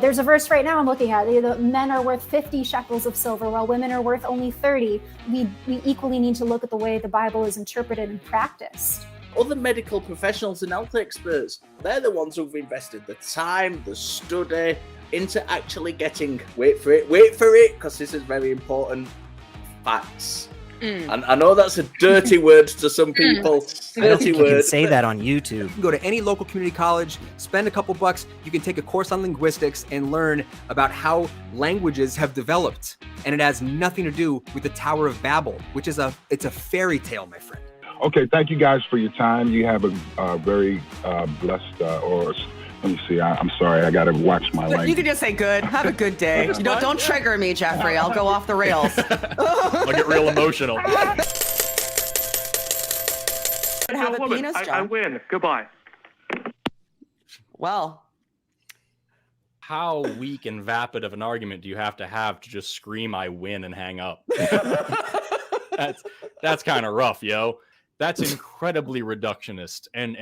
There's a verse right now I'm looking at. The men are worth 50 shekels of silver, while women are worth only 30. We equally need to look at the way the Bible is interpreted and practiced. Other medical professionals and health experts, they're the ones who've invested the time, the study, into actually getting, wait for it, because this is very important, facts. And I know that's a dirty word to some people. I don't think you can word. say that on YouTube. You can go to any local community college, spend a couple bucks, you can take a course on linguistics and learn about how languages have developed. And it has nothing to do with the Tower of Babel, which is it's a fairy tale, my friend. Okay, thank you guys for your time. You have a very blessed, let me see, I'm sorry, I gotta watch my language. You can just say good. Have a good day. Don't trigger me, Jeffrey. I'll go off the rails. I'll get real emotional. Have a penis, John. I win. Goodbye. Well, how weak and vapid of an argument do you have to just scream "I win" and hang up? That's kind of rough, yo. That's incredibly reductionist, and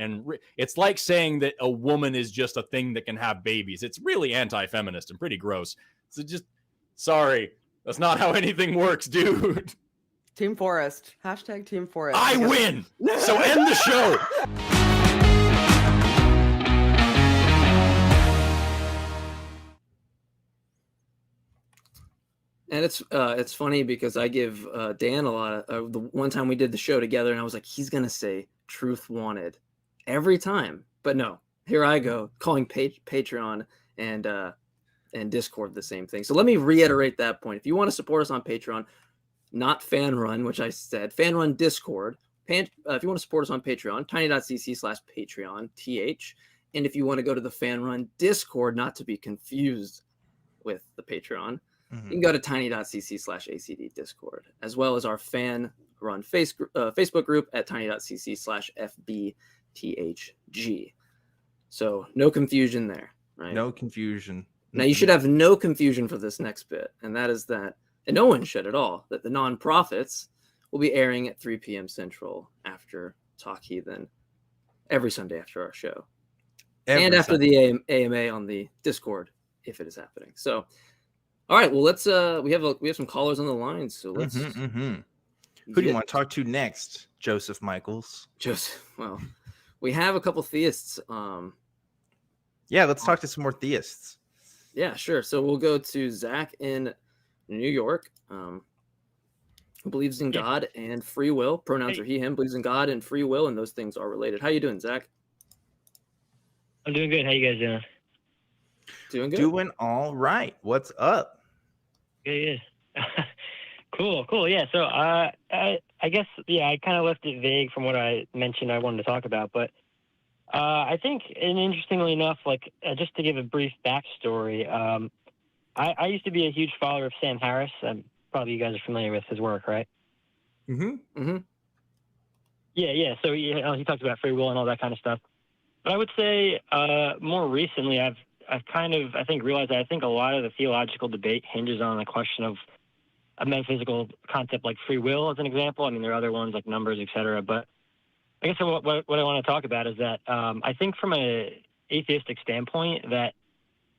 it's like saying that a woman is just a thing that can have babies. It's really anti-feminist and pretty gross. So just sorry, that's not how anything works, dude. Team Forest. Hashtag Team Forest. I win. So end the show. And it's funny because I give Dan a lot of the one time we did the show together, and I was like, he's gonna say "truth wanted" every time, but no, here I go calling Patreon and Discord the same thing. So let me reiterate that point. If you want to support us on Patreon, not fan run, which I said, fan run Discord. If you want to support us on Patreon, tiny.cc/Patreon, and if you want to go to the fan run Discord, not to be confused with the Patreon. You can go to tiny.cc/ACD Discord, as well as our fan-run Facebook group at tiny.cc/FBTHG. So no confusion there, right? No confusion. Now you should have no confusion for this next bit, and that is that, and no one should at all, that the nonprofits will be airing at 3 p.m. Central after Talk Heathen every Sunday after our show. And after the AMA on the Discord, if it is happening. So... all right, well, let's we have some callers on the line, so let's Who do you want to talk to next? Joseph Michaels. Well, we have a couple theists. Yeah, let's talk to some more theists. Yeah, sure. So we'll go to Zach in New York, who believes in God and free will. Pronouns are he, him, believes in God and free will, and those things are related. How you doing, Zach? I'm doing good. How you guys doing? Doing good. Doing all right. What's up? Good. Cool. Yeah. So I guess, I kind of left it vague from what I mentioned I wanted to talk about, but I think, and interestingly enough, just to give a brief backstory, I used to be a huge follower of Sam Harris. Probably you guys are familiar with his work, right? Mm-hmm. Yeah. So he talks about free will and all that kind of stuff. But I would say more recently, I've kind of, realized that I think a lot of the theological debate hinges on the question of a metaphysical concept like free will, as an example. I mean, there are other ones like numbers, etc. But I guess what I want to talk about is that I think from an atheistic standpoint that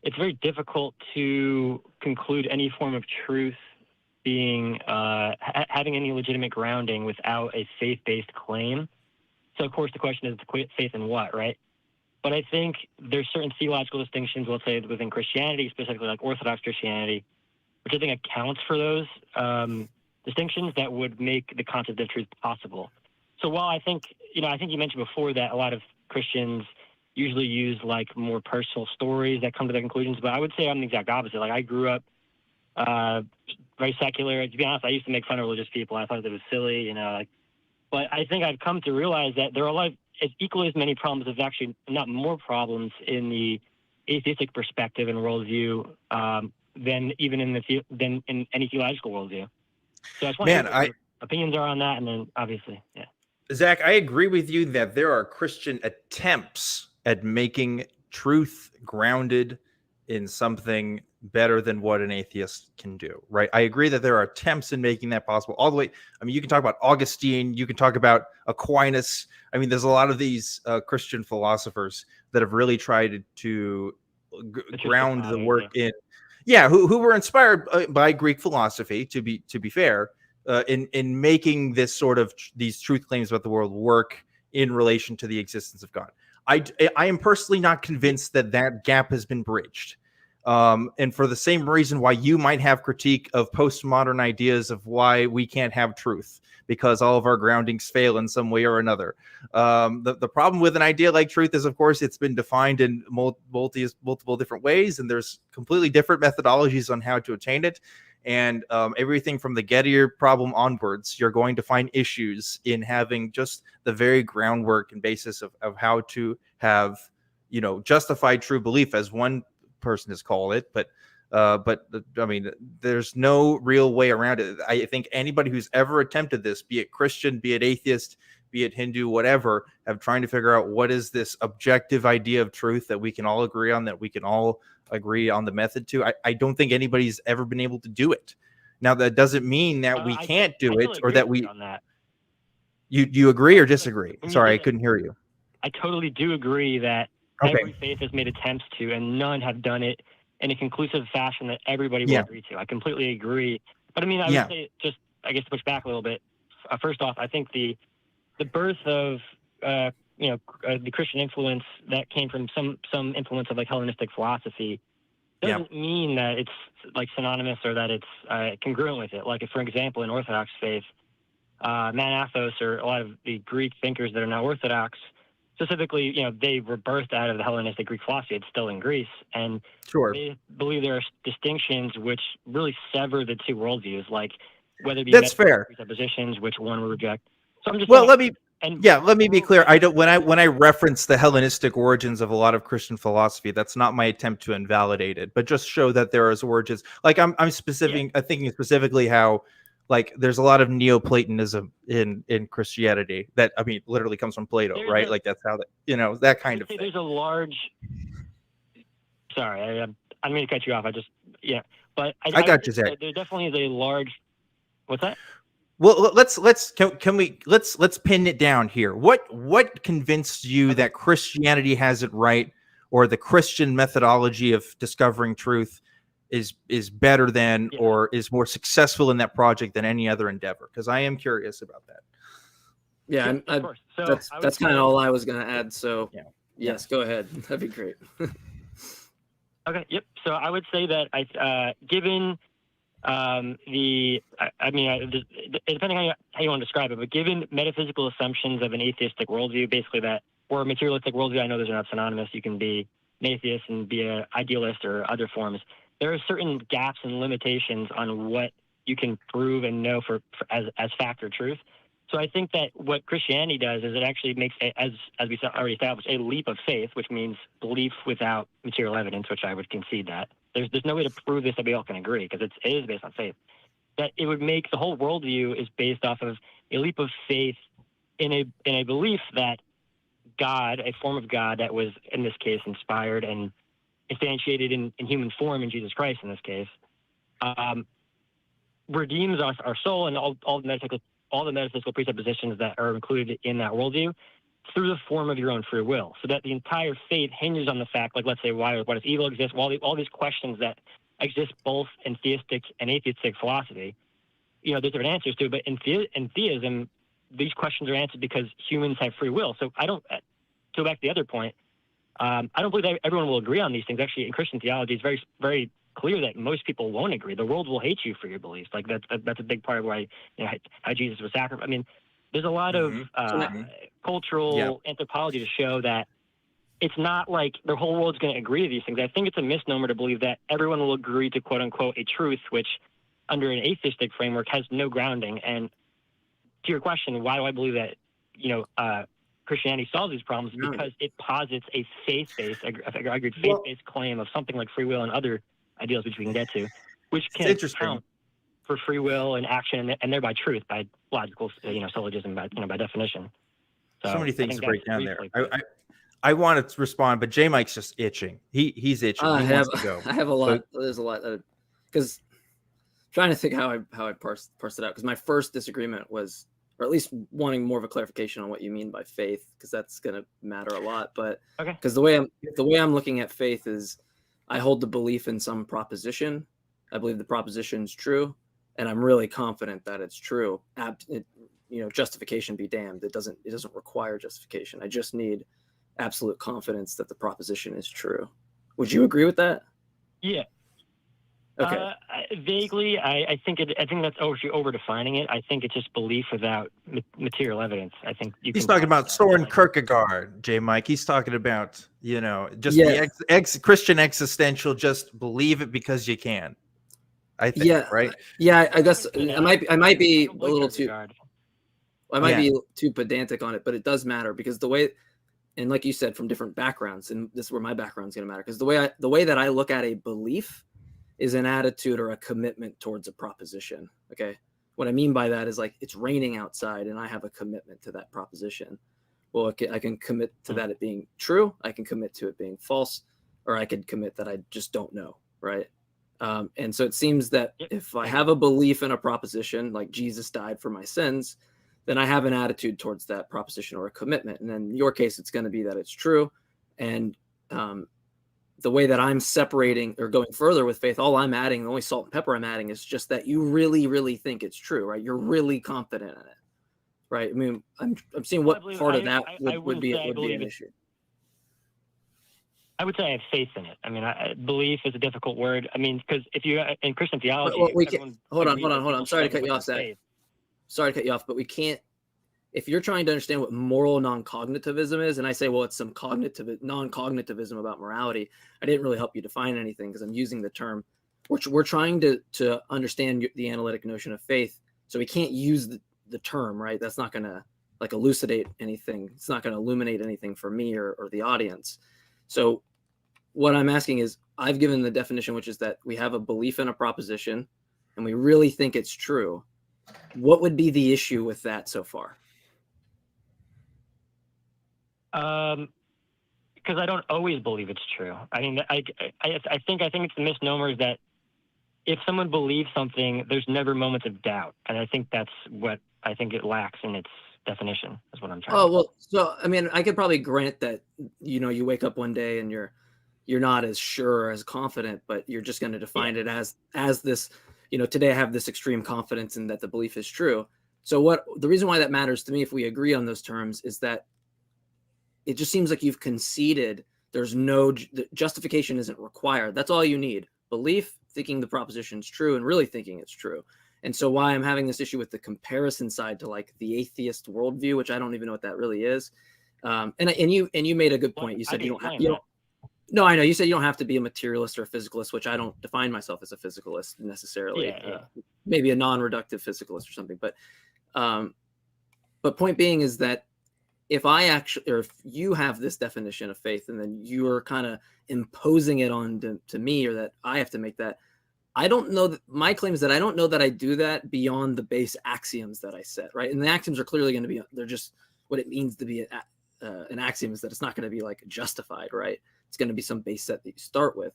it's very difficult to conclude any form of truth being having any legitimate grounding without a faith-based claim. So, of course, the question is faith in what, right? But I think there's certain theological distinctions, let's say within Christianity, specifically like Orthodox Christianity, which I think accounts for those distinctions that would make the concept of truth possible. So while I think you mentioned before that a lot of Christians usually use like more personal stories that come to their conclusions, but I would say I'm the exact opposite. Like I grew up very secular. To be honest, I used to make fun of religious people. I thought it was silly, but I think I've come to realize that there are a lot of equally as many problems, if actually not more problems, in the atheistic perspective and worldview than even in any theological worldview. So I just want to know what your opinions are on that, and then obviously, yeah. Zach, I agree with you that there are Christian attempts at making truth grounded in something better than what an atheist can do, right? I agree that there are attempts in making that possible all the way. I mean, you can talk about Augustine, you can talk about Aquinas. I mean, there's a lot of these Christian philosophers that have really tried to ground the work in, who were inspired by Greek philosophy, to be fair, in making this sort of these truth claims about the world work in relation to the existence of God. I am personally not convinced that gap has been bridged. And for the same reason why you might have critique of postmodern ideas of why we can't have truth, because all of our groundings fail in some way or another. The problem with an idea like truth is, of course, it's been defined in multiple different ways, and there's completely different methodologies on how to attain it. And everything from the Gettier problem onwards, you're going to find issues in having just the very groundwork and basis of how to have, justified true belief, as one person has called it. But I mean, there's no real way around it. I think anybody who's ever attempted this, be it Christian, be it atheist, be it Hindu, whatever, have trying to figure out what is this objective idea of truth that we can all agree on, that we can all agree on the method to. I don't think anybody's ever been able to do it. Now, that doesn't mean that we can't do it, or that we. On that. You agree or disagree? Sorry, I couldn't hear you. I totally do agree that every faith has made attempts to, and none have done it in a conclusive fashion that everybody will agree to. I completely agree. But I mean, I would say, just, I guess, to push back a little bit. First off, I think the birth of the Christian influence that came from some influence of like Hellenistic philosophy doesn't mean that it's like synonymous or that it's congruent with it. Like, if, for example, in Orthodox faith, Manathos or a lot of the Greek thinkers that are now Orthodox, specifically, they were birthed out of the Hellenistic Greek philosophy. It's still in Greece, and they believe there are distinctions which really sever the two worldviews, like whether it be presuppositions, which one would reject. So I'm just let me be clear. I don't when I reference the Hellenistic origins of a lot of Christian philosophy, that's not my attempt to invalidate it, but just show that there is origins. Like I'm thinking specifically how, like, there's a lot of Neoplatonism in Christianity that, I mean, literally comes from Plato, right? Like, that's how that, that kind of thing. There's a large. Sorry, I didn't mean to cut you off. But I got you, Zach. There definitely is a large. What's that? Well, let's pin it down here. What convinced you that Christianity has it right, or the Christian methodology of discovering truth is better than or is more successful in that project than any other endeavor? Because I am curious about that. Yeah, so that's kind of all I was going to add. So yes, go ahead. That'd be great. Okay. Yep. So I would say that given depending on how you want to describe it, but given metaphysical assumptions of an atheistic worldview, basically that, or a materialistic worldview, I know those are not synonymous. You can be an atheist and be an idealist or other forms. There are certain gaps and limitations on what you can prove and know as fact or truth. So I think that what Christianity does is it actually makes, as we already established, a leap of faith, which means belief without material evidence, which I would concede that. There's no way to prove this that we all can agree, because it is based on faith. That it would make the whole worldview is based off of a leap of faith in a belief that God, a form of God that was, in this case, inspired and instantiated in human form in Jesus Christ, in this case, redeems our soul and all the metaphysical presuppositions that are included in that worldview through the form of your own free will. So that the entire faith hinges on the fact, like, let's say, what if evil exists? All these questions that exist both in theistic and atheistic philosophy, there's different answers to it. But in theism, these questions are answered because humans have free will. So I don't, to go back to the other point, I don't believe that everyone will agree on these things. Actually, in Christian theology, it's very, very clear that most people won't agree. The world will hate you for your beliefs. Like, that's a big part of why, how Jesus was sacrificed. I mean, there's a lot of cultural anthropology to show that it's not like the whole world's going to agree to these things. I think it's a misnomer to believe that everyone will agree to, quote unquote, a truth, which under an atheistic framework has no grounding. And to your question, why do I believe that, Christianity solves these problems? Because it posits a faith-based, faith-based claim of something like free will and other ideals which we can get to, which can account for free will and action and thereby truth by logical, syllogism by definition. So many things to break down there. I want to respond, but Jmike's just itching. He's itching. He wants to go. I have a lot. There's a lot because trying to think how I parsed it out, because my first disagreement was, or at least wanting more of a clarification on what you mean by faith, because that's going to matter a lot. But because the way I'm looking at faith is, I hold the belief in some proposition. I believe the proposition is true, and I'm really confident that it's true. Justification be damned. It doesn't require justification. I just need absolute confidence that the proposition is true. Would you agree with that? Yeah. Okay. Vaguely, I think that's over defining it. I think it's just belief without material evidence. I think He's talking about Soren Kierkegaard, Jmike. He's talking about, just the Christian existential, just believe it because you can. I think, right? Yeah, I guess I might be a little too. I might be too pedantic on it, but it does matter because the way, and like you said, from different backgrounds, and this is where my background's going to matter because the way that I look at a belief is an attitude or a commitment towards a proposition. Okay. What I mean by that is like it's raining outside and I have a commitment to that proposition. Well, I can commit to that it being true. I can commit to it being false, or I could commit that I just don't know. Right. And so it seems that if I have a belief in a proposition, like Jesus died for my sins, then I have an attitude towards that proposition or a commitment. And then in your case, it's going to be that it's true. And, the way that I'm separating or going further with faith, all I'm adding, the only salt and pepper I'm adding is just that you really, really think it's true, right? You're really confident in it, right? I mean, I'm seeing what part of that would be an issue. I would say I have faith in it. I mean, belief is a difficult word. I mean, because if you in Christian theology, hold on. I'm sorry to cut you off, Zach. Sorry to cut you off, but we can't. If you're trying to understand what moral non-cognitivism is, and I say, well, it's some non-cognitivism about morality, I didn't really help you define anything because I'm using the term. We're trying to understand the analytic notion of faith, so we can't use the term, right? That's not going to like elucidate anything. It's not going to illuminate anything for me or the audience. So what I'm asking is, I've given the definition, which is that we have a belief in a proposition, and we really think it's true. What would be the issue with that so far? Because I don't always believe it's true. I mean, I think it's the misnomer that if someone believes something, there's never moments of doubt, and I think that's what I think it lacks in its definition. Is what I'm trying. Oh well, so I mean, I could probably grant that you wake up one day and you're not as sure or as confident, but you're just going to define it as this. Today I have this extreme confidence in that the belief is true. So the reason why that matters to me, if we agree on those terms, is that it just seems like you've conceded there's no justification isn't required. That's all you need. Belief, thinking the proposition's true, and really thinking it's true. And so why I'm having this issue with the comparison side to like the atheist worldview, which I don't even know what that really is. And you made a good point. You said you don't. No, I know. You said you don't have to be a materialist or a physicalist, which I don't define myself as a physicalist necessarily. Maybe a non-reductive physicalist or something. But point being is that if you have this definition of faith and then you're kind of imposing it on to me, or that I have to make that, I don't know that my claim is that I don't know that I do that beyond the base axioms that I set, right? And the axioms are clearly going to be, they're just what it means to be an axiom is that it's not going to be like justified, right? It's going to be some base set that you start with.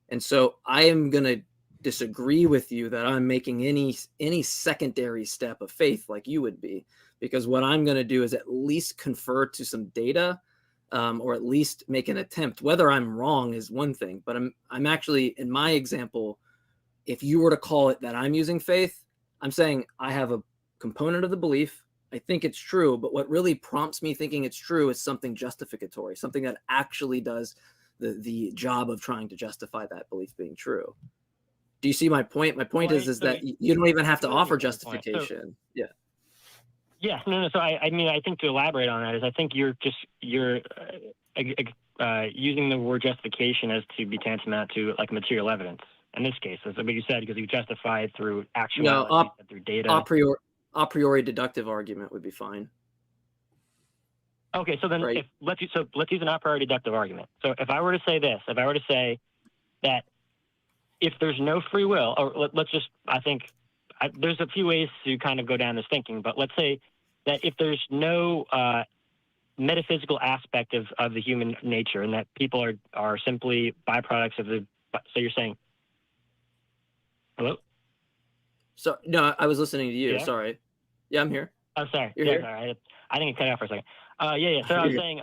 And so I am going to disagree with you that I'm making any secondary step of faith like you would be, because what I'm going to do is at least confer to some data, or at least make an attempt. Whether I'm wrong is one thing, but I'm actually, in my example, if you were to call it that I'm using faith, I'm saying I have a component of the belief. I think it's true, but what really prompts me thinking it's true is something justificatory, something that actually does the job of trying to justify that belief being true. Do you see my point? My point is that you don't even have to offer justification. Yeah, no. So I mean, I think to elaborate on that is I think you're using the word justification as to be tantamount to like material evidence. In this case, that's what you said, because you justify it through actuality, through data. A priori deductive argument would be fine. Okay, so then let's use an a priori deductive argument. So if I were to say this, if I were to say that if there's no free will, or there's a few ways to kind of go down this thinking, but let's say that if there's no metaphysical aspect of the human nature, and that people are simply byproducts of the. So you're saying, hello? So no, I was listening to you. Yeah? Sorry. Yeah, I'm here. Oh, sorry. You're here? Sorry. I think it cut out for a second. So I was saying,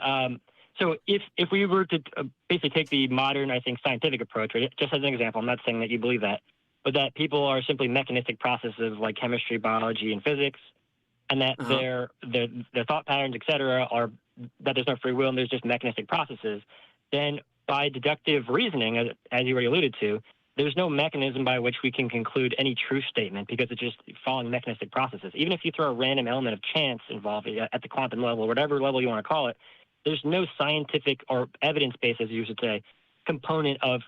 so if we were to basically take the modern, I think, scientific approach, right, just as an example, I'm not saying that you believe that, but that people are simply mechanistic processes like chemistry, biology, and physics, and that their thought patterns, etc., are that there's no free will and there's just mechanistic processes, then by deductive reasoning, as you already alluded to, there's no mechanism by which we can conclude any truth statement because it's just following mechanistic processes. Even if you throw a random element of chance involved at the quantum level, whatever level you want to call it, there's no scientific or evidence-based, as you should say, component of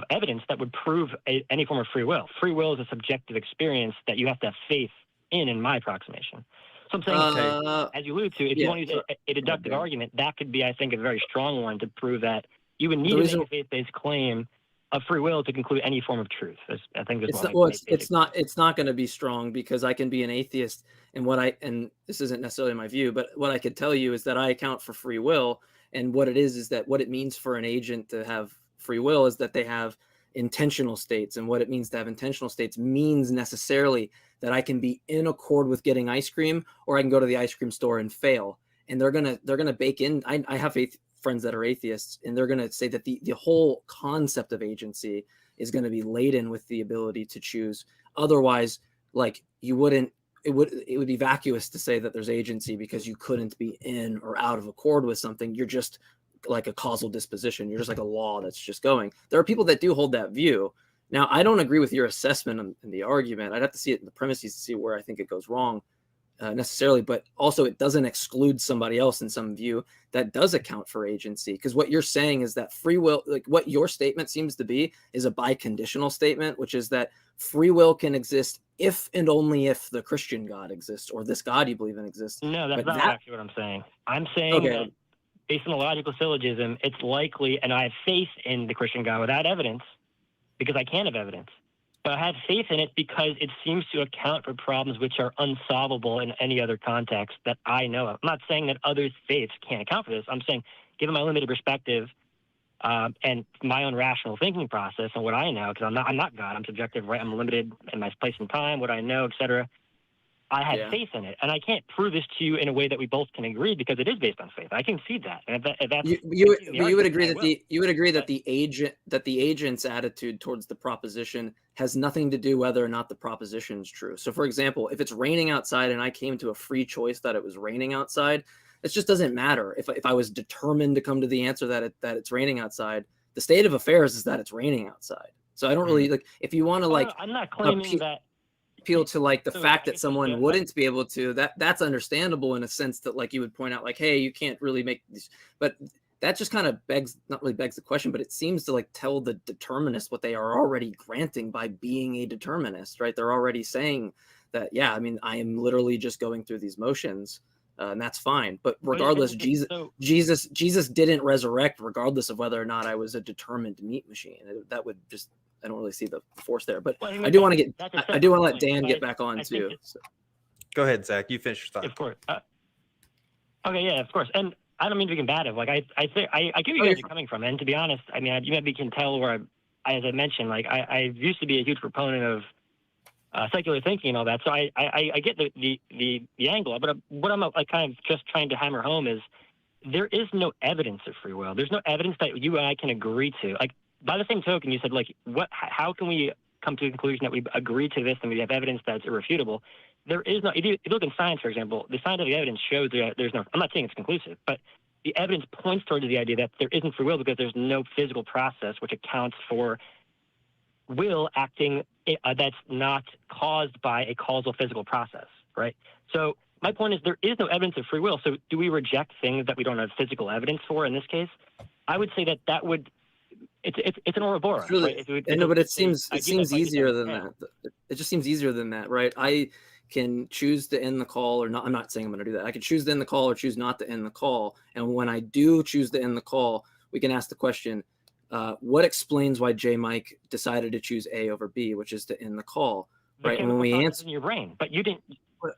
evidence that would prove any form of free will. Free will is a subjective experience that you have to have faith in my approximation. So I'm saying, as you alluded to, if you want to use a deductive argument, that could be, I think, a very strong one to prove that you would need to make a faith-based claim of free will to conclude any form of truth. I think it's not going to be strong because I can be an atheist, and this isn't necessarily my view, but what I could tell you is that I account for free will, and what it is that what it means for an agent to have free will is that they have intentional states, and what it means to have intentional states means necessarily that I can be in accord with getting ice cream, or I can go to the ice cream store and fail, and they're gonna bake in. I have friends that are atheists, and they're going to say that the whole concept of agency is going to be laden with the ability to choose. Otherwise, like it would be vacuous to say that there's agency because you couldn't be in or out of accord with something. You're just like a causal disposition. You're just like a law that's just going. There are people that do hold that view. Now, I don't agree with your assessment in the argument. I'd have to see it in the premises to see where I think it goes wrong. Necessarily, but also it doesn't exclude somebody else in some view that does account for agency, because what you're saying is that free will, like what your statement seems to be, is a biconditional statement, which is that free will can exist if and only if the Christian God exists, or this God you believe in exists. No, that's not actually what I'm saying. I'm saying that based on the logical syllogism, it's likely, and I have faith in the Christian God without evidence, because I can't have evidence. But I have faith in it because it seems to account for problems which are unsolvable in any other context that I know of. I'm not saying that others' faiths can't account for this. I'm saying, given my limited perspective and my own rational thinking process and what I know, because I'm not God, I'm subjective, right? I'm limited in my place and time, what I know, etc. I have faith in it, and I can't prove this to you in a way that we both can agree because it is based on faith. I can see that, and if that's you would agree that the agent's attitude towards the proposition has nothing to do whether or not the proposition is true. So, for example, if it's raining outside and I came to a free choice that it was raining outside, it just doesn't matter. If I was determined to come to the answer that it's raining outside, the state of affairs is that it's raining outside. So I don't really like if you want to I'm not claiming that. Appeal to like the fact that someone wouldn't be able to, that's understandable in a sense that like you would point out like, hey, you can't really make these, but that just kind of not really begs the question, but it seems to like tell the determinist what they are already granting by being a determinist, right? They're already saying that, yeah, I mean, I am literally just going through these motions, and that's fine. But regardless, Jesus didn't resurrect regardless of whether or not I was a determined meat machine. That would just, I don't really see the force there, but I do want to let Dan get back on too. So. Go ahead, Zach. You finish your thought. Of course. Okay, yeah, of course. And I don't mean to be combative. Like I get where you guys are coming from. And to be honest, I mean, you maybe can tell where as I mentioned, like I used to be a huge proponent of secular thinking and all that. So I get the angle. But what I'm kind of just trying to hammer home is there is no evidence of free will. There's no evidence that you and I can agree to. Like, by the same token, you said, like, how can we come to a conclusion that we agree to this and we have evidence that's irrefutable? There is no, if you look in science, for example, the scientific evidence shows that there's no, I'm not saying it's conclusive, but the evidence points towards the idea that there isn't free will because there's no physical process which accounts for will acting that's not caused by a causal physical process, right? So my point is there is no evidence of free will. So do we reject things that we don't have physical evidence for in this case? I would say that would, it's an Ouroboros. Really, right? No, but it seems easier than that. It just seems easier than that, right? I can choose to end the call or not. I'm not saying I'm going to do that. I can choose to end the call or choose not to end the call. And when I do choose to end the call, we can ask the question, what explains why Jmike decided to choose A over B, which is to end the call, right? And when we answer in your brain, but you didn't.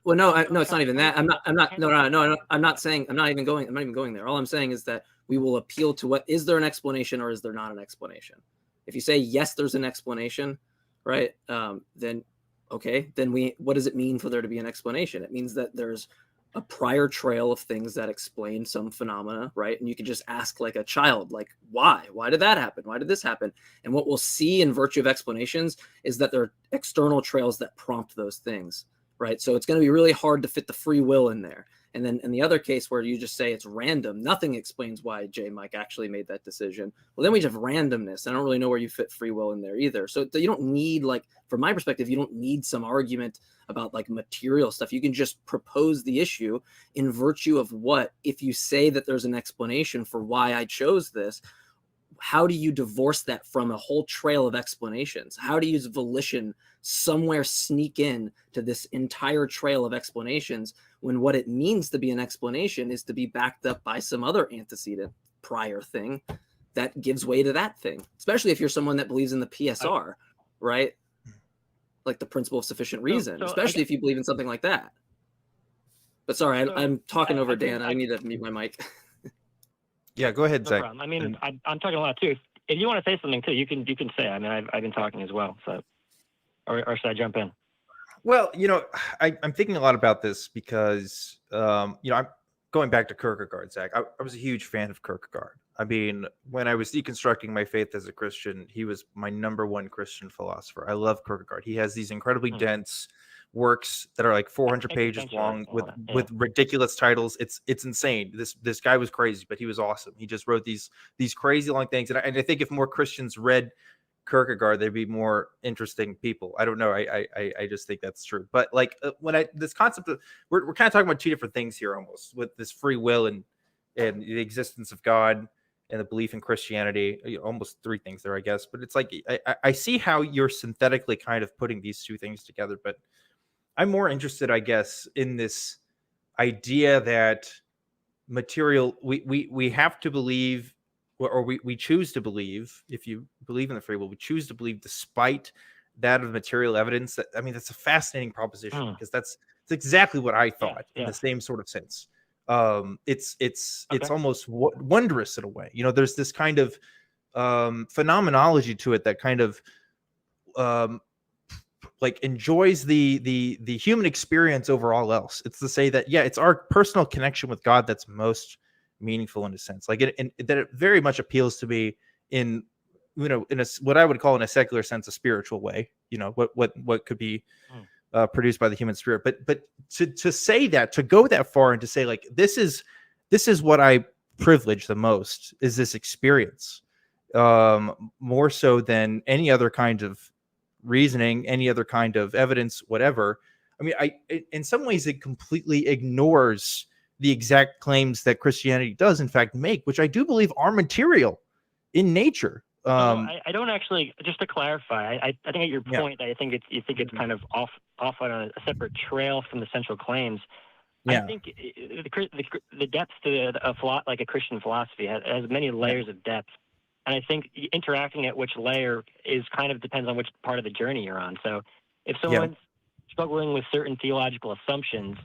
Well, no, it's not even that. I'm not saying, I'm not even going there. All I'm saying is that we will appeal to what, is there an explanation or is there not an explanation? If you say, yes, there's an explanation, right? Then, okay, then what does it mean for there to be an explanation? It means that there's a prior trail of things that explain some phenomena, right? And you can just ask like a child, like, why did that happen? Why did this happen? And what we'll see in virtue of explanations is that there are external trails that prompt those things, right? So it's going to be really hard to fit the free will in there. And then in the other case where you just say it's random, nothing explains why Jmike actually made that decision. Well, then we just have randomness. I don't really know where you fit free will in there either. So you don't need, like, from my perspective, you don't need some argument about like material stuff. You can just propose the issue in virtue of what, if you say that there's an explanation for why I chose this, how do you divorce that from a whole trail of explanations? How do you use volition somewhere sneak in to this entire trail of explanations when what it means to be an explanation is to be backed up by some other antecedent prior thing that gives way to that thing, especially if you're someone that believes in the PSR, right? Like the principle of sufficient reason, especially if you believe in something like that. But sorry, I'm talking over Dan. I need to mute my mic. Yeah, go ahead, No Zach. problem. I mean, I'm talking a lot too. If you want to say something too, you can say. I mean, I've been talking as well. So, or should I jump in? Well, I'm thinking a lot about this because, I'm going back to Kierkegaard, Zach. I was a huge fan of Kierkegaard. I mean, when I was deconstructing my faith as a Christian, he was my number one Christian philosopher. I love Kierkegaard. He has these incredibly dense works that are like 400 pages long with ridiculous titles. It's insane. This guy was crazy, but he was awesome. He just wrote these crazy long things. And I think if more Christians read Kierkegaard, they'd be more interesting people. I don't know. I just think that's true. But like this concept of we're kind of talking about two different things here almost, with this free will and the existence of God and the belief in Christianity. Almost three things there, I guess. But it's like I see how you're synthetically kind of putting these two things together, but I'm more interested, I guess, in this idea that material we have to believe, or we choose to believe. If you believe in the free will, we choose to believe despite that of material evidence. That, I mean, that's a fascinating proposition because that's exactly what I thought in the same sort of sense. It's almost wondrous in a way. There's this kind of phenomenology to it that kind of like enjoys the human experience over all else. It's to say that it's our personal connection with God that's most meaningful in a sense. Like that it very much appeals to me in what I would call in a secular sense a spiritual way. What could be produced by the human spirit. But to say that, to go that far and to say like this is what I privilege the most is this experience, more so than any other kind of reasoning, any other kind of evidence, whatever. I mean, in some ways it completely ignores the exact claims that Christianity does in fact make, which I do believe are material in nature. I don't actually. Just to clarify, I think at your point, I think you think it's kind of off on a separate trail from the central claims. I think the depth to like a Christian philosophy has many layers of depth. And I think interacting at which layer is kind of depends on which part of the journey you're on. So if someone's struggling with certain theological assumptions,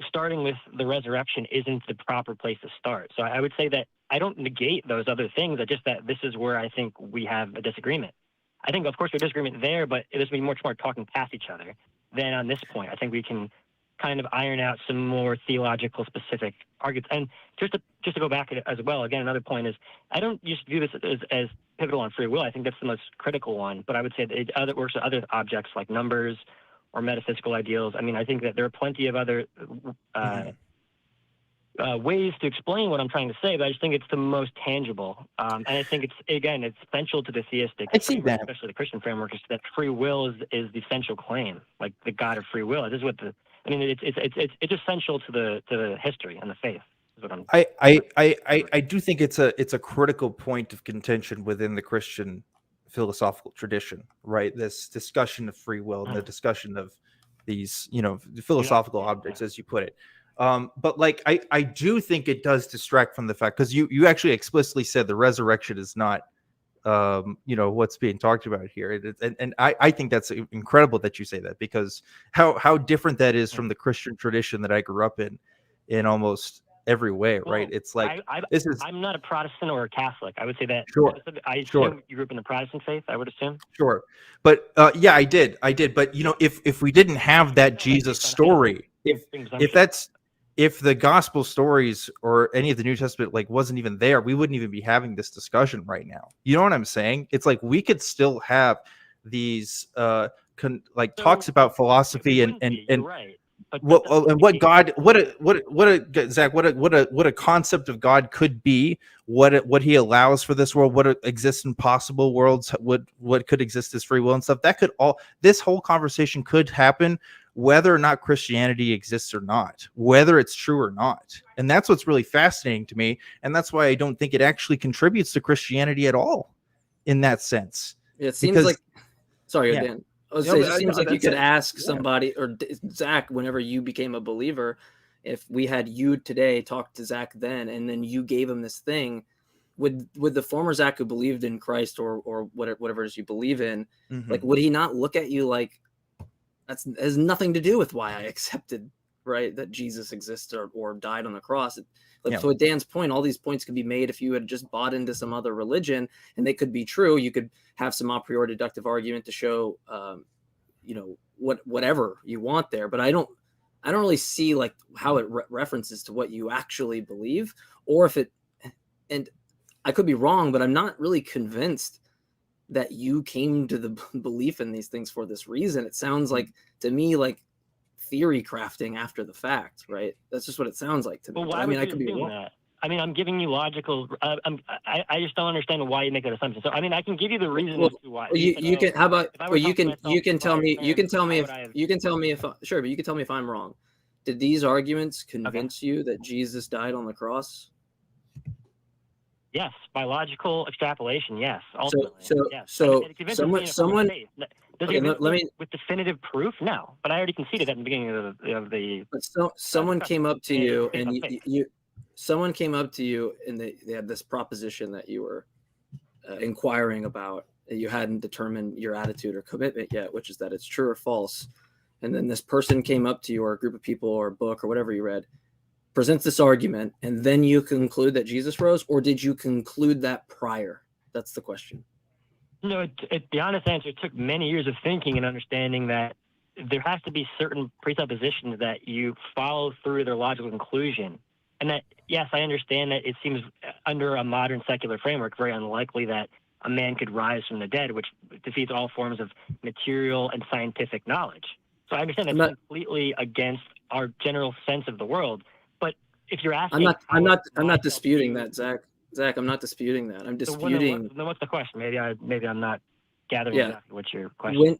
starting with the resurrection isn't the proper place to start. So I would say that I don't negate those other things. Just that this is where I think we have a disagreement. I think, of course, there's disagreement there, but it is much more talking past each other than on this point. I think we can kind of iron out some more theological specific arguments. And just to go back as well, again, another point is I don't just view this as pivotal on free will. I think that's the most critical one. But I would say that it works with other objects like numbers or metaphysical ideals. I mean, I think that there are plenty of other ways to explain what I'm trying to say, but I just think it's the most tangible. And I think it's central to the theistic framework, especially the Christian framework, is that free will is the central claim, like the God of free will. This is what it's essential to the history and the faith. Is what I'm I do think it's a critical point of contention within the Christian philosophical tradition, right? This discussion of free will and the discussion of these, philosophical objects, as you put it. But like, I do think it does distract from the fact, because you actually explicitly said the resurrection is not, what's being talked about here. And I think that's incredible that you say that, because how different that is from the Christian tradition that I grew up in almost every way, right? It's like, I'm not a Protestant or a Catholic. I would say that. Sure. I assume you grew up in the Protestant faith, I would assume. Sure. But I did. But if we didn't have that Jesus story, if the gospel stories or any of the New Testament wasn't even there, we wouldn't even be having this discussion right now. You know what I'm saying? It's like we could still have these talks about philosophy and right. what God, what a Zach, what a concept of God could be, what he allows for this world, what exists in possible worlds, what could exist as free will and stuff. That could all, this whole conversation could happen whether or not Christianity exists or not, whether it's true or not. And that's what's really fascinating to me. And that's why I don't think it actually contributes to Christianity at all in that sense. It seems like, sorry, yeah. Dan. I was saying, it seems like you could ask somebody, or Zach, whenever you became a believer, if we had you today talk to Zach then, and then you gave him this thing, would the former Zach who believed in Christ or whatever it is you believe in, like, would he not look at you like, that has nothing to do with why I accepted, right, that Jesus exists or died on the cross? So at Dan's point, all these points could be made if you had just bought into some other religion, and they could be true. You could have some a priori deductive argument to show, whatever you want there. But I don't really see like how it references to what you actually believe, or if it. And I could be wrong, but I'm not really convinced that you came to the belief in these things for this reason. It sounds like to me like theory crafting after the fact, right? That's just what it sounds like to me. Well, I mean, I could be wrong. That? I mean, I'm giving you logical. I just don't understand why you make that assumption. So, I mean, I can give you the reason as to why. You can. How about? Well, you can tell me. You can tell me if. Sure, but you can tell me if I'm wrong. Did these arguments convince you that Jesus died on the cross? Yes, by logical extrapolation. Yes. Someone. Does Okay, let me with definitive proof. No, but I already conceded that in the beginning of the. Someone came up to you and someone came up to you and they had this proposition that you were inquiring about, that you hadn't determined your attitude or commitment yet, which is that it's true or false. And then this person came up to you, or a group of people, or a book, or whatever you read, presents this argument, and then you conclude that Jesus rose, or did you conclude that prior? That's the question. No, the honest answer, it took many years of thinking and understanding that there has to be certain presuppositions that you follow through their logical conclusion. And that, yes, I understand that it seems under a modern secular framework very unlikely that a man could rise from the dead, which defeats all forms of material and scientific knowledge. So I understand that's completely against our general sense of the world. But if you're asking, I'm not disputing that, Zach. Zach, I'm not disputing that. I'm disputing. Then what's the question? Maybe I'm not gathering exactly what your question.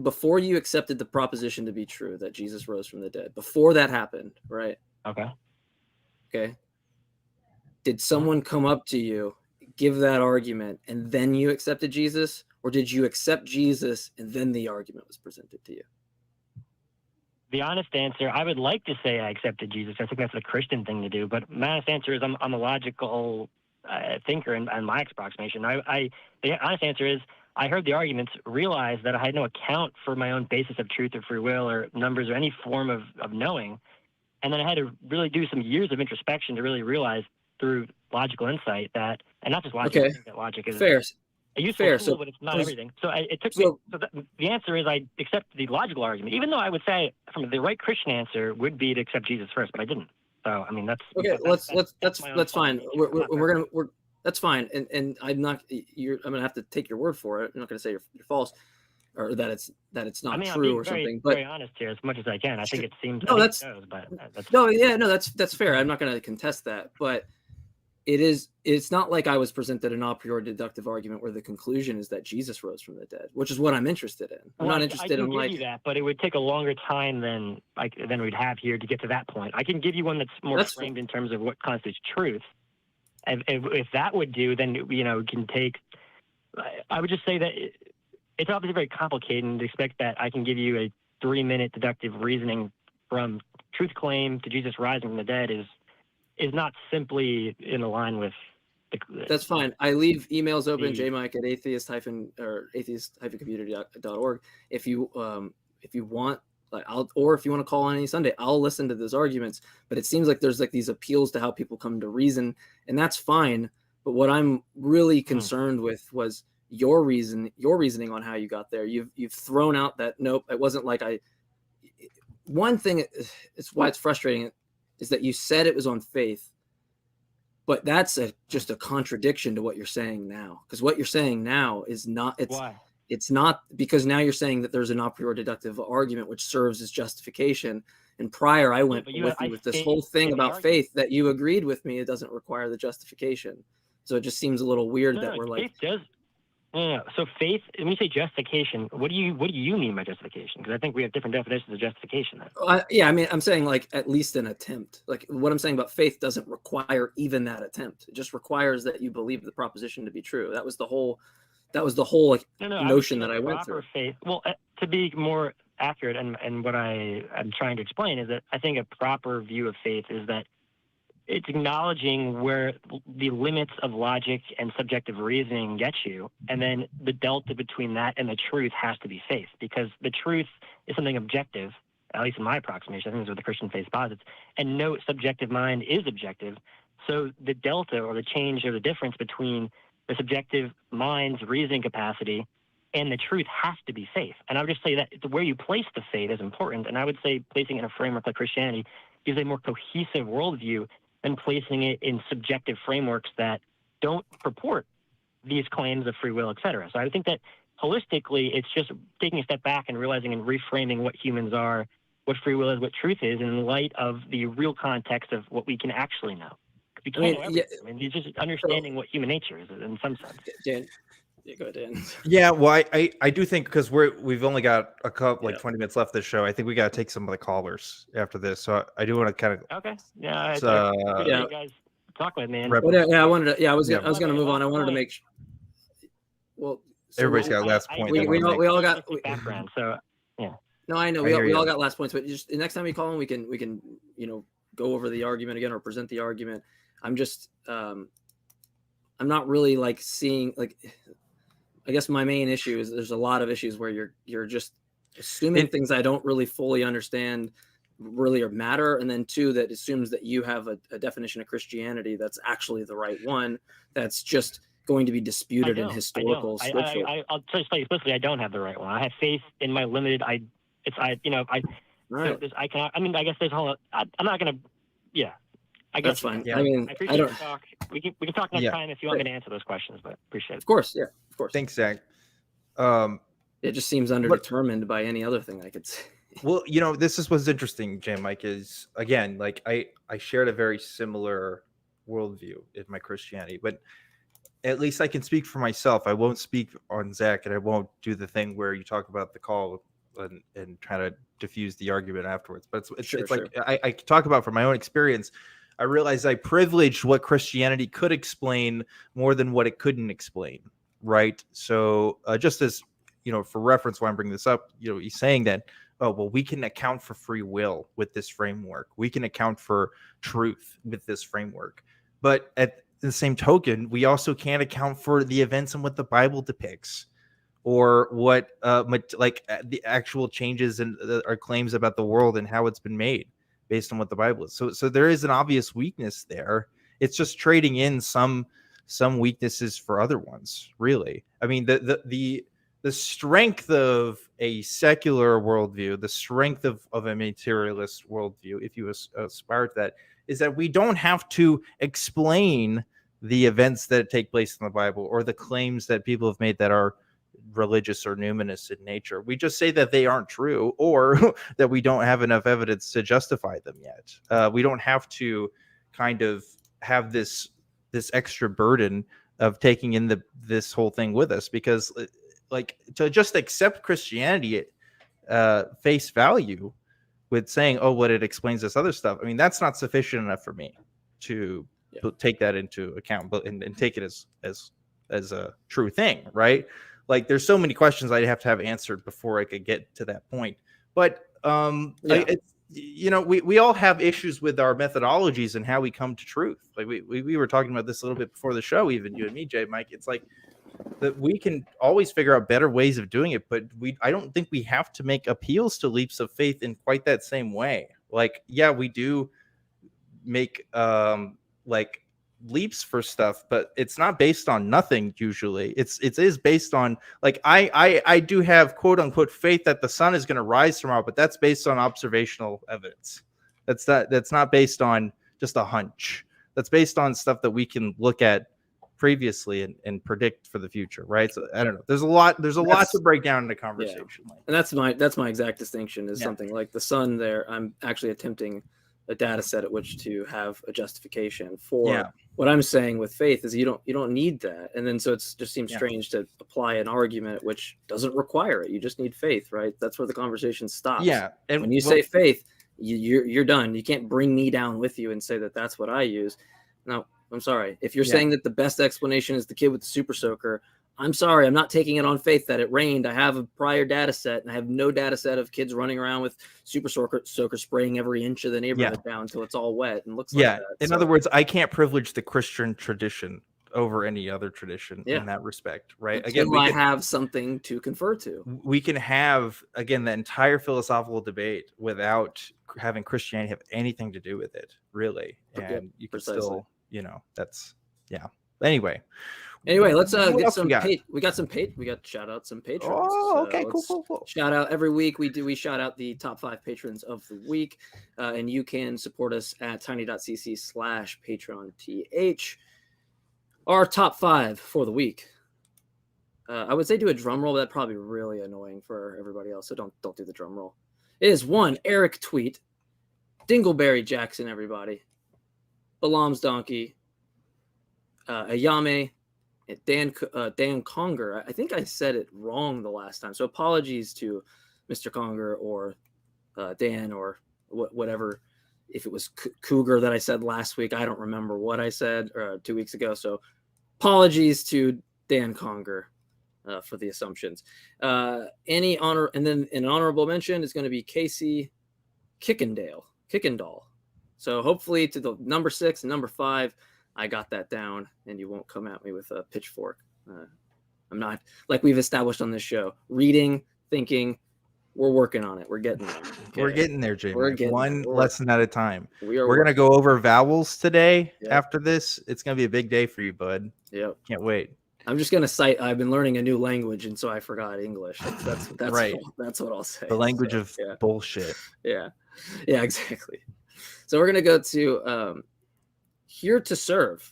Before you accepted the proposition to be true that Jesus rose from the dead, before that happened, right? Okay. Did someone come up to you, give that argument, and then you accepted Jesus, or did you accept Jesus and then the argument was presented to you? The honest answer, I would like to say I accepted Jesus. I think that's a Christian thing to do. But my honest answer is I'm a logical thinker in my approximation. The honest answer is I heard the arguments, realized that I had no account for my own basis of truth or free will or numbers or any form of knowing. And then I had to really do some years of introspection to really realize through logical insight that, and not just logic, I think that logic is fair. A useful tool, but it's not everything. So it took me. So the answer is I accept the logical argument, even though I would say from the right Christian answer would be to accept Jesus first, but I didn't. So I mean that's okay. That's fine. That's fine. And I'm gonna have to take your word for it. I'm not gonna say you're false, or that it's not true or something. But very honest here as much as I can. I think it seems. That's fair. I'm not gonna contest that, but. It's not like I was presented an a priori deductive argument where the conclusion is that Jesus rose from the dead, which is what I'm interested in. I'm not interested in give you that, but it would take a longer time than we'd have here to get to that point. I can give you one that's more framed in terms of what constitutes truth. And if that would do, then we can take. I would just say that it's obviously very complicated, and to expect that I can give you a 3-minute deductive reasoning from truth claim to Jesus rising from the dead is not simply in line with That's fine. I leave emails open, Jmike at atheist-community.org. If you want, or if you want to call on any Sunday, I'll listen to those arguments. But it seems like there's like these appeals to how people come to reason, and that's fine. But what I'm really concerned with was your reasoning on how you got there. You've thrown out that nope, it wasn't like I. One thing, it's why it's frustrating, is that you said it was on faith, but that's just a contradiction to what you're saying now. Because what you're saying now is not. Why? it's not, because now you're saying that there's an a priori deductive argument which serves as justification. And prior, I went with this whole thing about faith that you agreed with me. It doesn't require the justification. So it just seems a little weird that we're like. Faith does. No. So faith, when you say justification, what do you mean by justification? Because I think we have different definitions of justification. Yeah, I mean, I'm saying like at least an attempt. Like what I'm saying about faith doesn't require even that attempt. It just requires that you believe the proposition to be true. That was the whole like notion that I went through. Faith. Well, to be more accurate, and what I'm trying to explain is that I think a proper view of faith is that it's acknowledging where the limits of logic and subjective reasoning get you, and then the delta between that and the truth has to be faith, because the truth is something objective, at least in my approximation. I think that's what the Christian faith posits, and no subjective mind is objective. So the delta or the change or the difference between the subjective mind's reasoning capacity and the truth has to be faith. And I would just say that where you place the faith is important, and I would say placing it in a framework like Christianity gives a more cohesive worldview than placing it in subjective frameworks that don't purport these claims of free will, et cetera. So I think that holistically, it's just taking a step back and realizing and reframing what humans are, what free will is, what truth is, in light of the real context of what we can actually know. We can't know everything. I mean, it's just understanding what human nature is in some sense. Dan, go ahead, Dan. Yeah, well, I do think, because we've only got a couple 20 minutes left this show. I think we got to take some of the callers after this. So I do want to kind of Yeah, you guys talk with me. I wanted to. Yeah, I was going to move on. I wanted to make. Well, so everybody's got last point. We all got background. So yeah. No, I know we all got last points, but just the next time we call in, we can go over the argument again or present the argument. I'm just I'm not really like seeing like. I guess my main issue is there's a lot of issues where you're just assuming things I don't really fully understand really or matter, and then two, that assumes that you have a definition of Christianity that's actually the right one, that's just going to be disputed in historical scripture. I'll just tell you explicitly, I don't have the right one. I have faith in my limited. I guess there's whole. I'm not gonna. Yeah. I guess that's fine. Yeah. I mean, I appreciate the talk. We can talk next time if you want me to answer those questions, but appreciate it. Of course, yeah, of course. Thanks, Zach. It just seems underdetermined by any other thing I could say. Well, this is what's interesting, Jmike, is again, like I shared a very similar worldview in my Christianity, but at least I can speak for myself. I won't speak on Zach, and I won't do the thing where you talk about the call and try to diffuse the argument afterwards. But it's like I talk about from my own experience. I realized I privileged what Christianity could explain more than what it couldn't explain. Right. So just as, for reference, why I'm bringing this up, he's saying that, we can account for free will with this framework. We can account for truth with this framework. But at the same token, we also can't account for the events and what the Bible depicts, or what the actual changes in our claims about the world and how it's been made based on what the Bible is. So there is an obvious weakness there. It's just trading in some weaknesses for other ones, really. I mean, the strength of a secular worldview, the strength of a materialist worldview, if you aspire to that, is that we don't have to explain the events that take place in the Bible or the claims that people have made that are religious or numinous in nature. We just say that they aren't true, or that we don't have enough evidence to justify them yet. We don't have to kind of have this extra burden of taking in this whole thing with us, because to just accept Christianity at face value with saying, what it explains this other stuff. I mean, that's not sufficient enough for me to take that into account, but and take it as a true thing, right? Like, there's so many questions I'd have to have answered before I could get to that point. But we all have issues with our methodologies and how we come to truth. Like we were talking about this a little bit before the show, even you and me, Jmike. It's like that we can always figure out better ways of doing it, but I don't think we have to make appeals to leaps of faith in quite that same way. Like, yeah, we do make leaps for stuff, but it's not based on nothing usually. It is based on, like, I do have quote unquote faith that the sun is going to rise tomorrow, but that's based on observational evidence. That's not based on just a hunch. That's based on stuff that we can look at previously and predict for the future, right? So I don't know. There's a lot to break down in the conversation. Yeah. And that's my exact distinction is Yeah. something like the sun there. I'm actually attempting a data set at which to have a justification for what I'm saying with faith is you don't need that. And then so it just seems strange to apply an argument which doesn't require it. You just need faith, right? That's where the conversation stops. Yeah. And when you say faith, you're done. You can't bring me down with you and say that that's what I use. No, I'm sorry. If you're saying that the best explanation is the kid with the super soaker, I'm sorry. I'm not taking it on faith that it rained. I have a prior data set, and I have no data set of kids running around with super soaker spraying every inch of the neighborhood down until it's all wet and looks like that. In other words, I can't privilege the Christian tradition over any other tradition in that respect, right? Again, I have something to confer to. We can have, again, the entire philosophical debate without having Christianity have anything to do with it, really. And you can still, that's, Anyway, let's get some. We got shout out some patrons. Oh, okay, cool. Shout out every week. We shout out the top 5 patrons of the week, and you can support us at tiny.cc/patreon.th. Our top 5 for the week. I would say do a drum roll, but that'd probably be really annoying for everybody else. So don't do the drum roll. It is 1 Eric Tweet, Dingleberry Jackson, everybody, Balaam's Donkey, Ayame, Dan Conger. I think I said it wrong the last time, so apologies to Mr. Conger or Dan or whatever. If it was Cougar that I said last week, I don't remember what I said 2 weeks ago. So apologies to Dan Conger for the assumptions. Any honor, and then an honorable mention is going to be Casey Kickendall. So hopefully to the number 6 and number 5. I got that down, and you won't come at me with a pitchfork. I'm not, like we've established on this show, reading, thinking. We're working on it. We're getting there. Okay? We're getting there, Jay. We're getting one there. lesson at a time. We're going to go over vowels today. Yep. After this, it's going to be a big day for you, bud. Yep. Can't wait. I'm just going to cite, I've been learning a new language, and so I forgot English. That's right. That's what I'll say. The language of bullshit. Yeah, exactly. So we're going to go to Here to Serve.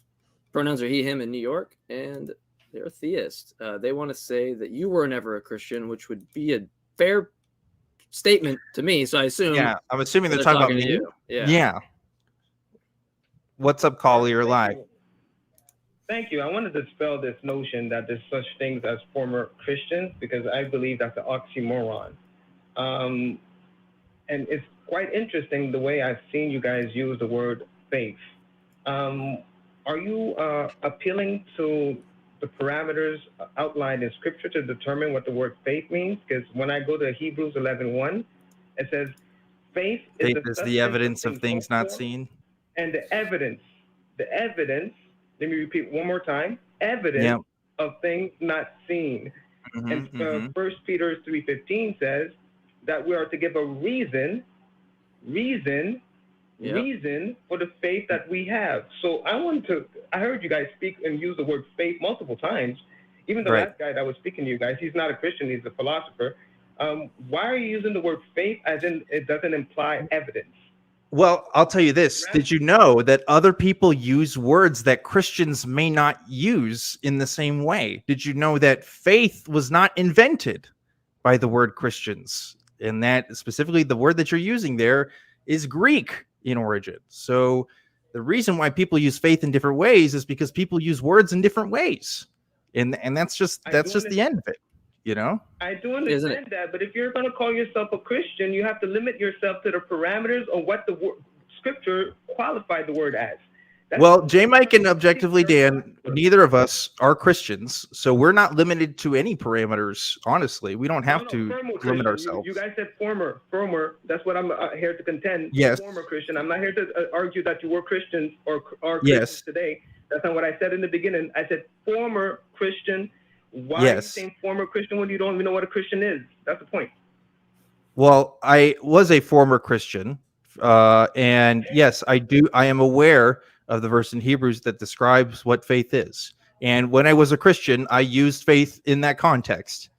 Pronouns are he, him in New York, and they're a theist. They want to say that you were never a Christian, which would be a fair statement to me. So I assume. Yeah, I'm assuming they're talking about me. You. Yeah. What's up, Caller? You're live. Thank you. I wanted to dispel this notion that there's such things as former Christians, because I believe that's an oxymoron. And it's quite interesting the way I've seen you guys use the word faith. Are you appealing to the parameters outlined in Scripture to determine what the word faith means? Because when I go to Hebrews 11:1, it says, faith is the evidence of things not seen. And the evidence, let me repeat one more time, evidence of things not seen. And 1 Peter 3:15 says that we are to give a reason for the faith that we have. So I heard you guys speak and use the word faith multiple times. Even the last guy that was speaking to you guys, he's not a Christian, he's a philosopher. Why are you using the word faith as in it doesn't imply evidence? Well, I'll tell you this. Did you know that other people use words that Christians may not use in the same way? Did you know that faith was not invented by the word Christians? And that specifically the word that you're using there is Greek in origin. So the reason why people use faith in different ways is because people use words in different ways. And that's just the end of it. I do understand that, but if you're going to call yourself a Christian, you have to limit yourself to the parameters of what the Scripture qualified the word as. Well, Jmike and ObjectivelyDan, neither of us are Christians, so we're not limited to any parameters. Honestly, we don't have to limit ourselves. You guys said former. That's what I'm here to contend. Yes. Former Christian. I'm not here to argue that you were Christians or are Christians today. That's not what I said in the beginning. I said former Christian. Why are you saying former Christian when you don't even know what a Christian is? That's the point. Well, I was a former Christian, and yes, I am aware of the verse in Hebrews that describes what faith is. And when I was a Christian, I used faith in that context.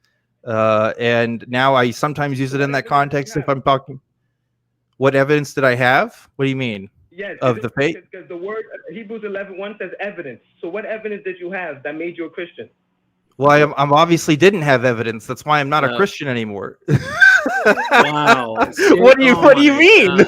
And now I sometimes use it in that context if I'm talking. What evidence did I have? What do you mean? Yes, of the faith. because the word Hebrews 11:1 says evidence. So what evidence did you have that made you a Christian? Well, I'm obviously didn't have evidence. That's why I'm not a Christian anymore. Wow. What do you mean?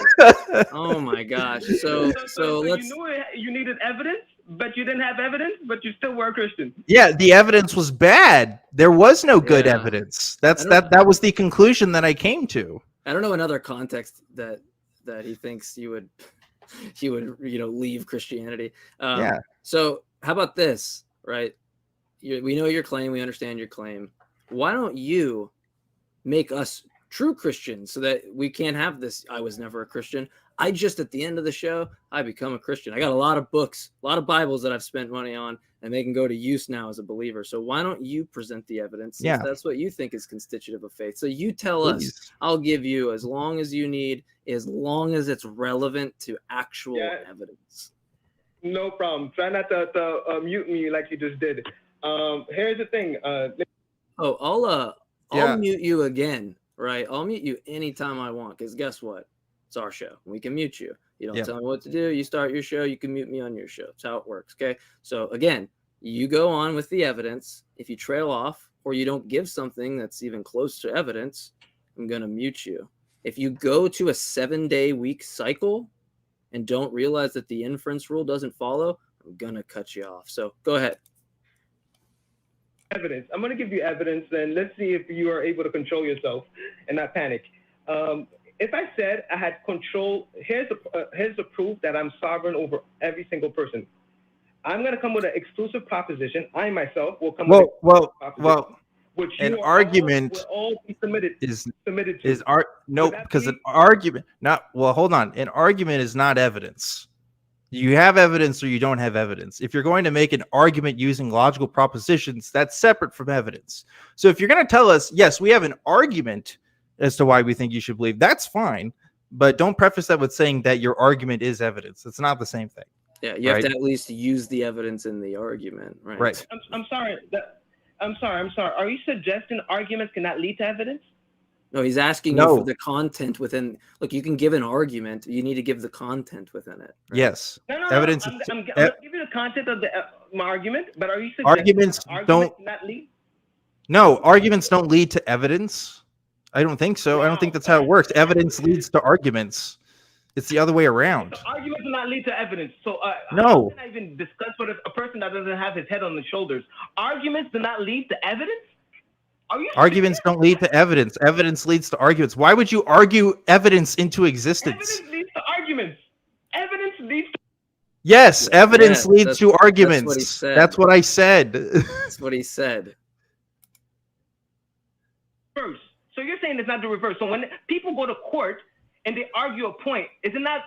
Oh my gosh. So let's. You knew you needed evidence, but you didn't have evidence, but you still were a Christian. Yeah, the evidence was bad. There was no good evidence. That was the conclusion that I came to. I don't know another context that he thinks you would leave Christianity. Yeah. So how about this, right? We know your claim. We understand your claim. Why don't you make us true Christians so that we can't have this? I was never a Christian. I just, at the end of the show, I become a Christian. I got a lot of books, a lot of Bibles that I've spent money on, and they can go to use now as a believer. So why don't you present the evidence? Since that's what you think is constitutive of faith. So you tell us, I'll give you as long as you need, as long as it's relevant to actual evidence. No problem. Try not to mute me like you just did. Here's the thing. I'll mute you again, right? I'll mute you anytime I want, because guess what? It's our show. We can mute you. You don't tell me what to do. You start your show. You can mute me on your show. That's how it works. Okay. So again, you go on with the evidence. If you trail off or you don't give something that's even close to evidence, I'm going to mute you. If you go to a 7-day week cycle and don't realize that the inference rule doesn't follow, I'm going to cut you off. So go ahead. Evidence. I'm going to give you evidence, and let's see if you are able to control yourself and not panic. If I said I had control, here's the proof that I'm sovereign over every single person. I'm going to come with an exclusive proposition. I myself will come with a proposition. Which an argument will all be submitted to. Hold on. An argument is not evidence. You have evidence or you don't have evidence. If you're going to make an argument using logical propositions, that's separate from evidence. So if you're going to tell us, yes, we have an argument as to why we think you should believe, that's fine. But don't preface that with saying that your argument is evidence. It's not the same thing. Yeah, you have to at least use the evidence in the argument, right? Right. I'm sorry. I'm sorry. Are you suggesting arguments cannot lead to evidence? No, he's asking you for the content within. Look, you can give an argument. You need to give the content within it. Right? Yes. No. Evidence. I'm giving the content of my argument, but are you suggesting arguments don't not lead? No, arguments don't lead to evidence. I don't think so. I don't think that's how it works. Evidence leads to arguments. It's the other way around. So arguments do not lead to evidence. So no. How can I even discuss what a person that doesn't have his head on his shoulders? Arguments do not lead to evidence? Arguments don't lead to evidence. Evidence leads to arguments. Why would you argue evidence into existence? Evidence leads to arguments. Evidence leads to... Yes, evidence leads to arguments. That's what I said. That's what he said. First. So you're saying it's not the reverse. So when people go to court and they argue a point, isn't that...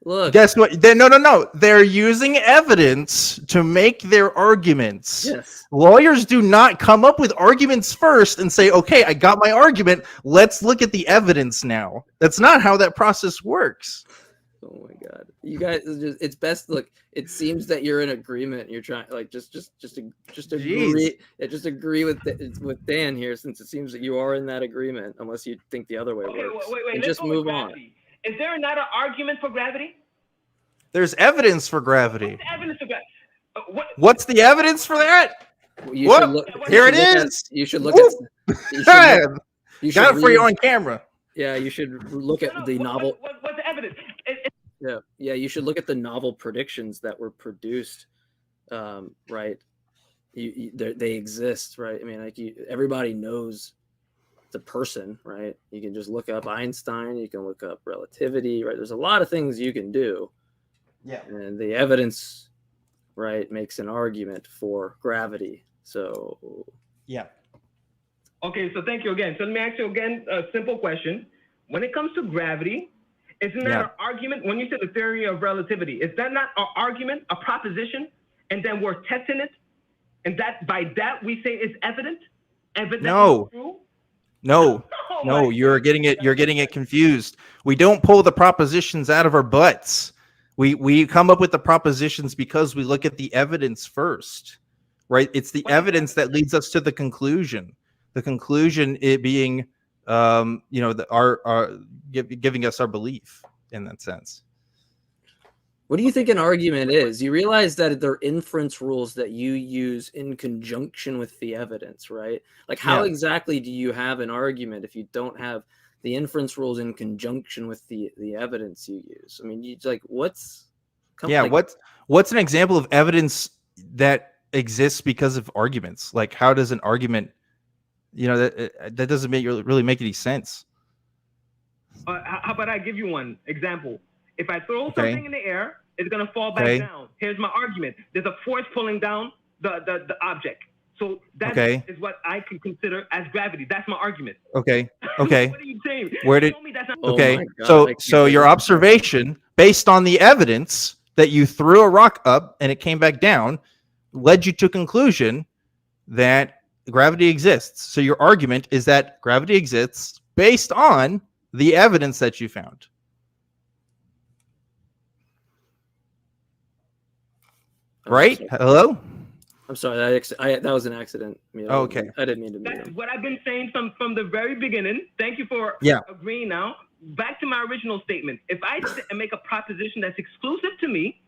Look. Guess what? No. They're using evidence to make their arguments. Yes. Lawyers do not come up with arguments first and say, okay, I got my argument. Let's look at the evidence now. That's not how that process works. Oh my God. You guys, it's best. Look, it seems that you're in agreement. You're trying just agree. Yeah, just agree with Dan here, since it seems that you are in that agreement, unless you think the other way works. Wait, and just move on. Is there not an argument for gravity? There's evidence for gravity. What's the evidence for gravity? What's the evidence for that? Here it is. You should look at. You got it for you on camera. Yeah, you should look at the novel. What's the evidence? Yeah. You should look at the novel predictions that were produced. Right. They exist, right? I mean, everybody knows the person, right? You can just look up Einstein. You can look up relativity, right? There's a lot of things you can do. Yeah. And the evidence, right, makes an argument for gravity. So. Yeah. Okay, so thank you again. So let me ask you again a simple question. When it comes to gravity, isn't that an argument? When you say the theory of relativity, is that not an argument, a proposition, and then we're testing it, and that by that we say it's evident? No. True? No, you're getting it confused. We don't pull the propositions out of our butts. We come up with the propositions because we look at the evidence first, right? It's the evidence that leads us to the conclusion. The conclusion, it being, giving us our belief in that sense. What do you think an argument is? You realize that they're inference rules that you use in conjunction with the evidence, right? Like, how exactly do you have an argument if you don't have the inference rules in conjunction with the evidence you use? I mean, you like what's what's an example of evidence that exists because of arguments? Like, how does an argument, that doesn't really make any sense? How about I give you one example? If I throw something in the air, it's going to fall back down. Here's my argument. There's a force pulling down the object. So that is what I can consider as gravity. That's my argument. Okay. What are you saying? So your observation, based on the evidence that you threw a rock up and it came back down, led you to conclusion that gravity exists. So your argument is that gravity exists based on the evidence that you found. Right? Hello? I'm sorry. That was an accident. Okay. I didn't mean to. That's what I've been saying from the very beginning. Thank you for agreeing now. Back to my original statement. If I make a proposition that's exclusive to me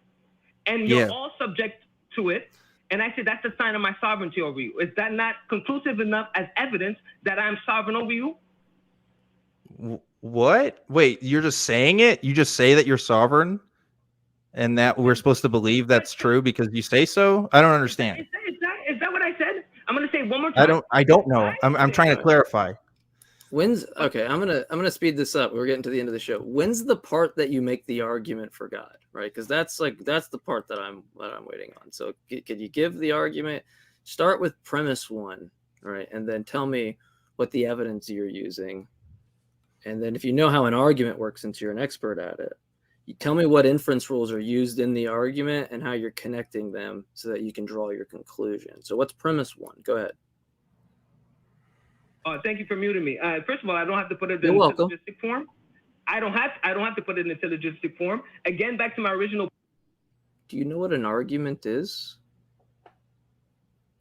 and you're all subject to it, and I say that's a sign of my sovereignty over you, is that not conclusive enough as evidence that I'm sovereign over you? What? Wait, you're just saying it? You just say that you're sovereign? And that we're supposed to believe that's true because you say so? I don't understand. Is that what I said? I'm gonna say it one more time. I don't know. I'm trying to clarify. I'm gonna speed this up. We're getting to the end of the show. When's the part that you make the argument for God, right? Because that's the part that I'm waiting on. So could you give the argument? Start with premise 1, right, and then tell me what the evidence you're using, and then if you know how an argument works, since you're an expert at it, you tell me what inference rules are used in the argument and how you're connecting them so that you can draw your conclusion. So what's premise 1? Go ahead. Thank you for muting me. First of all, I don't have to put it in syllogistic form. I don't have to put it in a syllogistic form. Again, back to my original. Do you know what an argument is?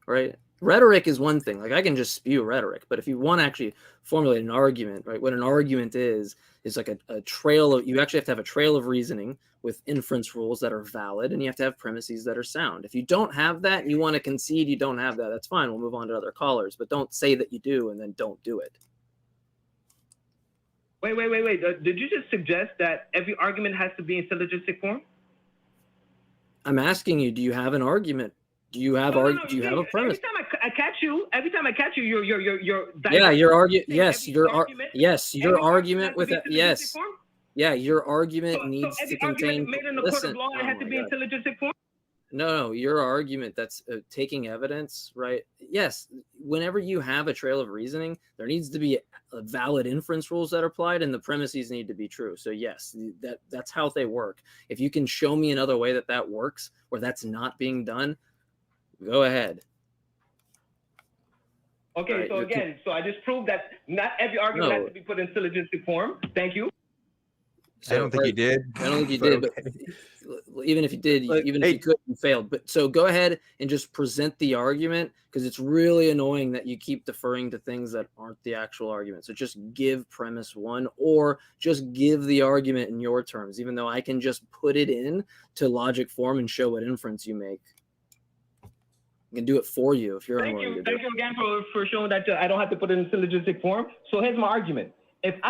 Right? Rhetoric is one thing. Like, I can just spew rhetoric, but if you want to actually formulate an argument, right, what an argument is like a trail of, you actually have to have a trail of reasoning with inference rules that are valid, and you have to have premises that are sound. If you don't have that and you want to concede you don't have that, that's fine. We'll move on to other callers, but don't say that you do and then don't do it. Wait. Did you just suggest that every argument has to be in syllogistic form? I'm asking you, do you have an argument? Do you have do you have a premise? Every time I catch you, you're your argument. Yes, your argument with that. Yes, your argument needs to contain. Made in the court of law, it has to be in syllogistic form. No, your argument that's taking evidence, right? Yes, whenever you have a trail of reasoning, there needs to be a valid inference rules that are applied, and the premises need to be true. So yes, that's how they work. If you can show me another way that works, or that's not being done, go ahead. Okay, right, so again, so I just proved that not every argument has to be put in syllogistic form. Thank you. I don't think you did. I don't think you did, but even if you did, even if you could, you failed. But so go ahead and just present the argument, because it's really annoying that you keep deferring to things that aren't the actual argument. So just give premise 1, or just give the argument in your terms, even though I can just put it in to logic form and show what inference you make. I can do it for you if you're unwilling to do it. Thank you again for showing that I don't have to put it in syllogistic form. So here's my argument.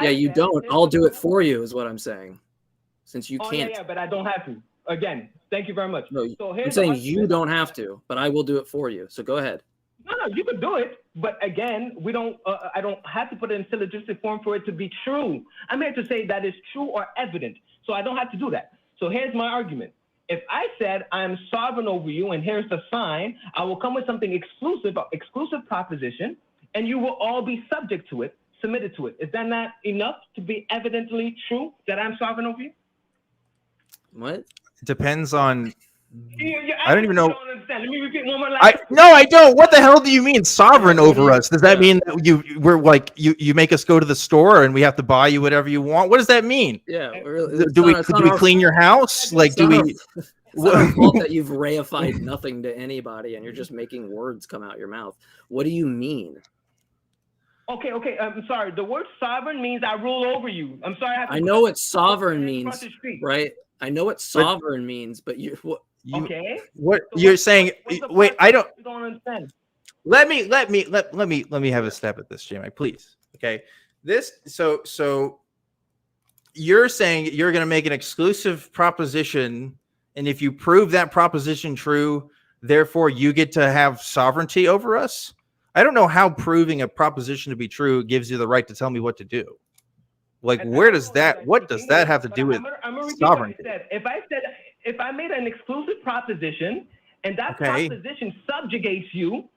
You don't. I'll do it for you is what I'm saying. Since you can't. Yeah, but I don't have to. Again, thank you very much. No, I'm saying you don't have to, but I will do it for you. So go ahead. No, you can do it. But again, we don't. I don't have to put it in syllogistic form for it to be true. I'm here to say that it's true or evident. So I don't have to do that. So here's my argument. If I said I am sovereign over you and here's the sign, I will come with something exclusive proposition, and you will all be subject to it, submitted to it. Is that not enough to be evidently true that I'm sovereign over you? What? It depends on. I don't even know. Let me repeat one more line. I don't. What the hell do you mean sovereign over us? Does that mean that we're like you make us go to the store and we have to buy you whatever you want? What does that mean? Yeah. Do we clean your house? Like, do we? It's not our fault that you've reified nothing to anybody and you're just making words come out your mouth. What do you mean? Okay. I'm sorry. The word sovereign means I rule over you. I'm sorry. I know what sovereign means, right? I know what sovereign means, but Okay. What you're saying? Wait, I don't. I don't understand. Let me have a step at this, Jmike, please. Okay. So you're saying you're going to make an exclusive proposition, and if you prove that proposition true, therefore you get to have sovereignty over us? I don't know how proving a proposition to be true gives you the right to tell me what to do. Like, where does that? What does that have to do with sovereignty? If I made an exclusive proposition and that proposition subjugates you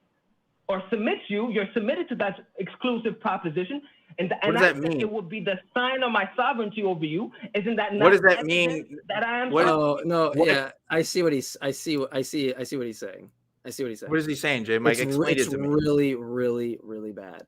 or submits you, you're submitted to that exclusive proposition, and what does that mean? It would be the sign of my sovereignty over you. Isn't that not what does that mean? That I am. Oh no, yeah, I see what he's. I see what he's saying. I see what he's saying. What is he saying, Jmike? Explain it to me. Really, really, really bad.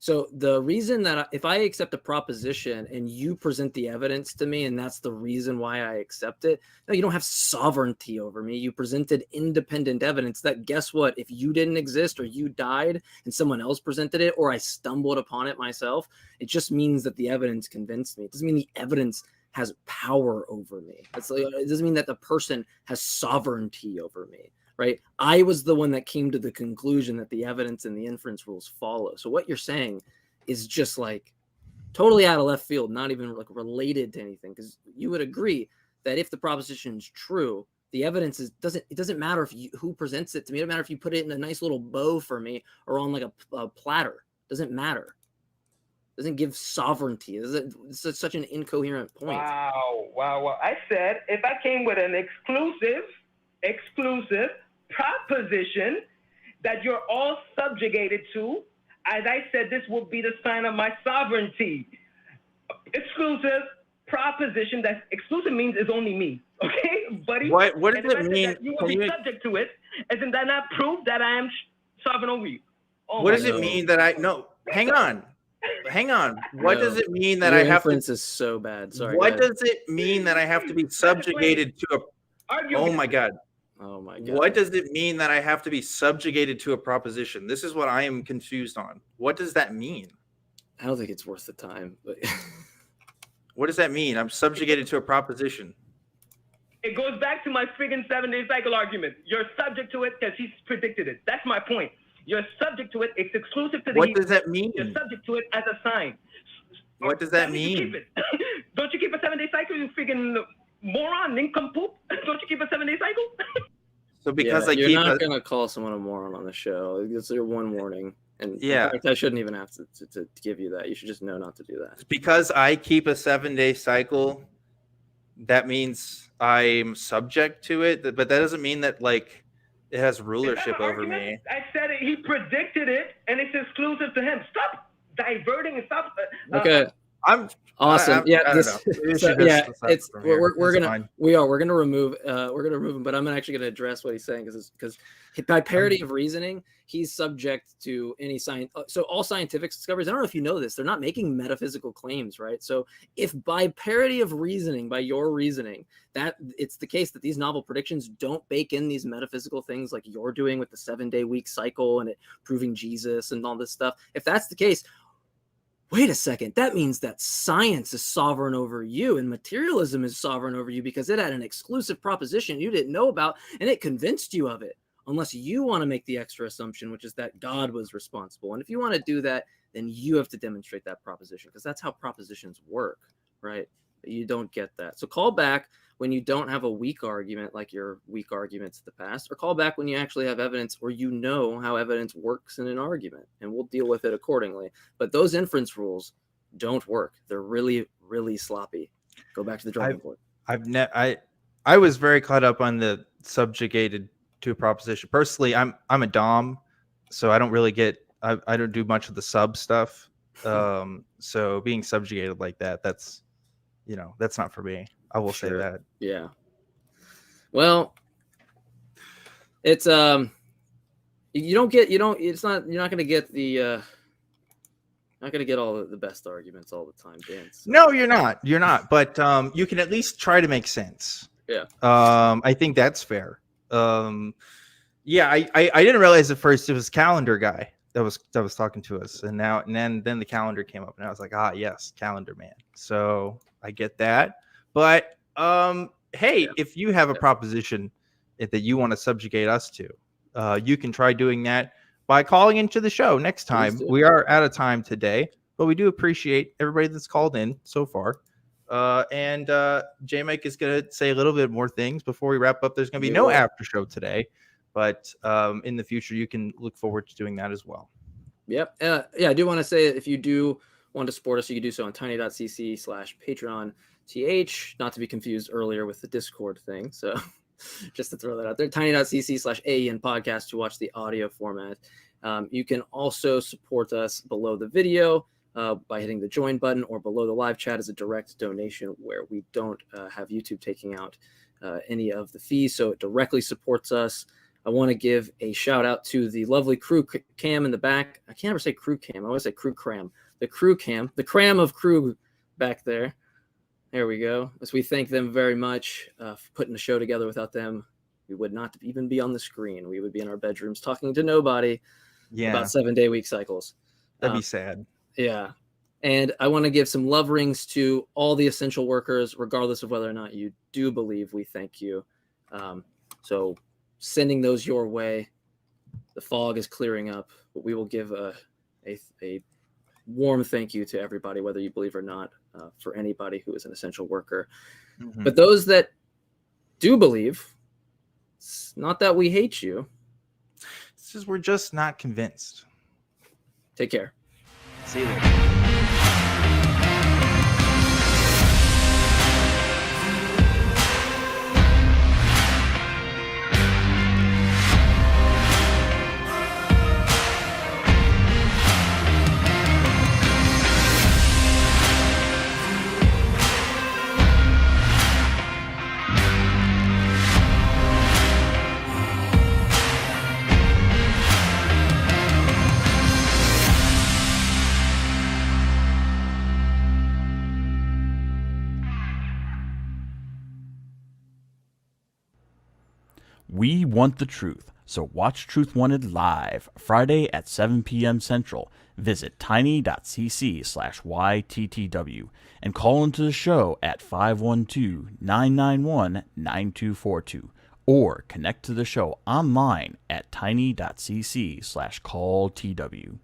So the reason that if I accept a proposition and you present the evidence to me, and that's the reason why I accept it, no, you don't have sovereignty over me. You presented independent evidence that, guess what? If you didn't exist or you died and someone else presented it, or I stumbled upon it myself, it just means that the evidence convinced me. It doesn't mean the evidence has power over me. It doesn't mean that the person has sovereignty over me. Right? I was the one that came to the conclusion that the evidence and the inference rules follow. So what you're saying is just like totally out of left field, not even like related to anything. Because you would agree that if the proposition is true, the evidence doesn't matter who presents it to me. It doesn't matter if you put it in a nice little bow for me or on like a platter. It doesn't matter. It doesn't give sovereignty. It's such an incoherent point. Wow. I said if I came with an exclusive proposition that you're all subjugated to, as I said, this will be the sign of my sovereignty. Exclusive proposition. That exclusive means is only me. Okay, buddy. What does it mean? You will be subject to it. Isn't that not proof that I am sovereign over you? What does it mean that I no? Hang on. What does it mean that I have to? Inference is so bad. Sorry. What does it mean that I have to be subjugated to a? Oh my God. Oh my God. What does it mean that I have to be subjugated to a proposition? This is what I am confused on. What does that mean? I don't think it's worth the time. But what does that mean? I'm subjugated to a proposition. It goes back to my friggin' 7-day cycle argument. You're subject to it because he's predicted it. That's my point. You're subject to it. It's exclusive to the. What does that mean? You're subject to it as a sign. What does that mean? Don't you keep a 7-day cycle, you friggin' moron, nincompoop? Don't you keep a 7-day cycle? So because you're not gonna call someone a moron on the show. It's your one warning, and in fact, I shouldn't even have to give you that. You should just know not to do that. Because I keep a 7-day cycle, that means I'm subject to it. But that doesn't mean that like it has rulership over me. I said it. He predicted it, and it's exclusive to him. Stop diverting and stop. Okay. I'm awesome. We're gonna remove him, but I'm actually gonna address what he's saying because by parity of reasoning, he's subject to any science. So all scientific discoveries, I don't know if you know this, they're not making metaphysical claims, right? So if by parity of reasoning, by your reasoning, that it's the case that these novel predictions don't bake in these metaphysical things like you're doing with the 7-day week cycle and it proving Jesus and all this stuff. If that's the case, wait a second, that means that science is sovereign over you and materialism is sovereign over you because it had an exclusive proposition you didn't know about and it convinced you of it. Unless you want to make the extra assumption, which is that God was responsible. And if you want to do that, then you have to demonstrate that proposition because that's how propositions work, right? But you don't get that. So call back when you don't have a weak argument like your weak arguments in the past, or call back when you actually have evidence or you know how evidence works in an argument, and we'll deal with it accordingly. But those inference rules don't work. They're really, really sloppy. Go back to the drawing board. I was very caught up on the subjugated to a proposition. Personally, I'm a dom, so I don't really get I don't do much of the sub stuff. So being subjugated like that, that's not for me. I will say that. Yeah. Well, it's you're not gonna get the not gonna get all the best arguments all the time, Dan. So. No, you're not. But you can at least try to make sense. Yeah. I think that's fair. I didn't realize at first it was Calendar guy that was talking to us, and then the calendar came up, and I was like, yes, Calendar man. So I get that. But hey, if you have a proposition that you want to subjugate us to, you can try doing that by calling into the show next time. We are out of time today, but we do appreciate everybody that's called in so far. And Jmike is going to say a little bit more things before we wrap up. There's going to be no after show today, but in the future, you can look forward to doing that as well. Yep. Yeah, I do want to say if you do want to support us, you can do so on tiny.cc/patreon.th, not to be confused earlier with the Discord thing. So just to throw that out there, tiny.cc/AEN podcast to watch the audio format. You can also support us below the video by hitting the join button, or below the live chat is a direct donation where we don't have YouTube taking out any of the fees. So it directly supports us. I want to give a shout out to the lovely crew cam in the back. I can't ever say crew cam. I always say crew cram. The crew cam, the cram of crew back there. There we go. As we thank them very much for putting the show together. Without them, we would not even be on the screen. We would be in our bedrooms talking to nobody about 7-day week cycles. That'd be sad. Yeah. And I want to give some love rings to all the essential workers, regardless of whether or not you do believe. We thank you. So sending those your way. The fog is clearing up, but we will give a warm thank you to everybody, whether you believe or not, for anybody who is an essential worker. Mm-hmm. But those that do believe, it's not that we hate you. It's just we're just not convinced. Take care. See you later. We want the truth, so watch Truth Wanted live Friday at 7 p.m. Central. Visit tiny.cc/YTTW and call into the show at 512-991-9242 or connect to the show online at tiny.cc/calltw.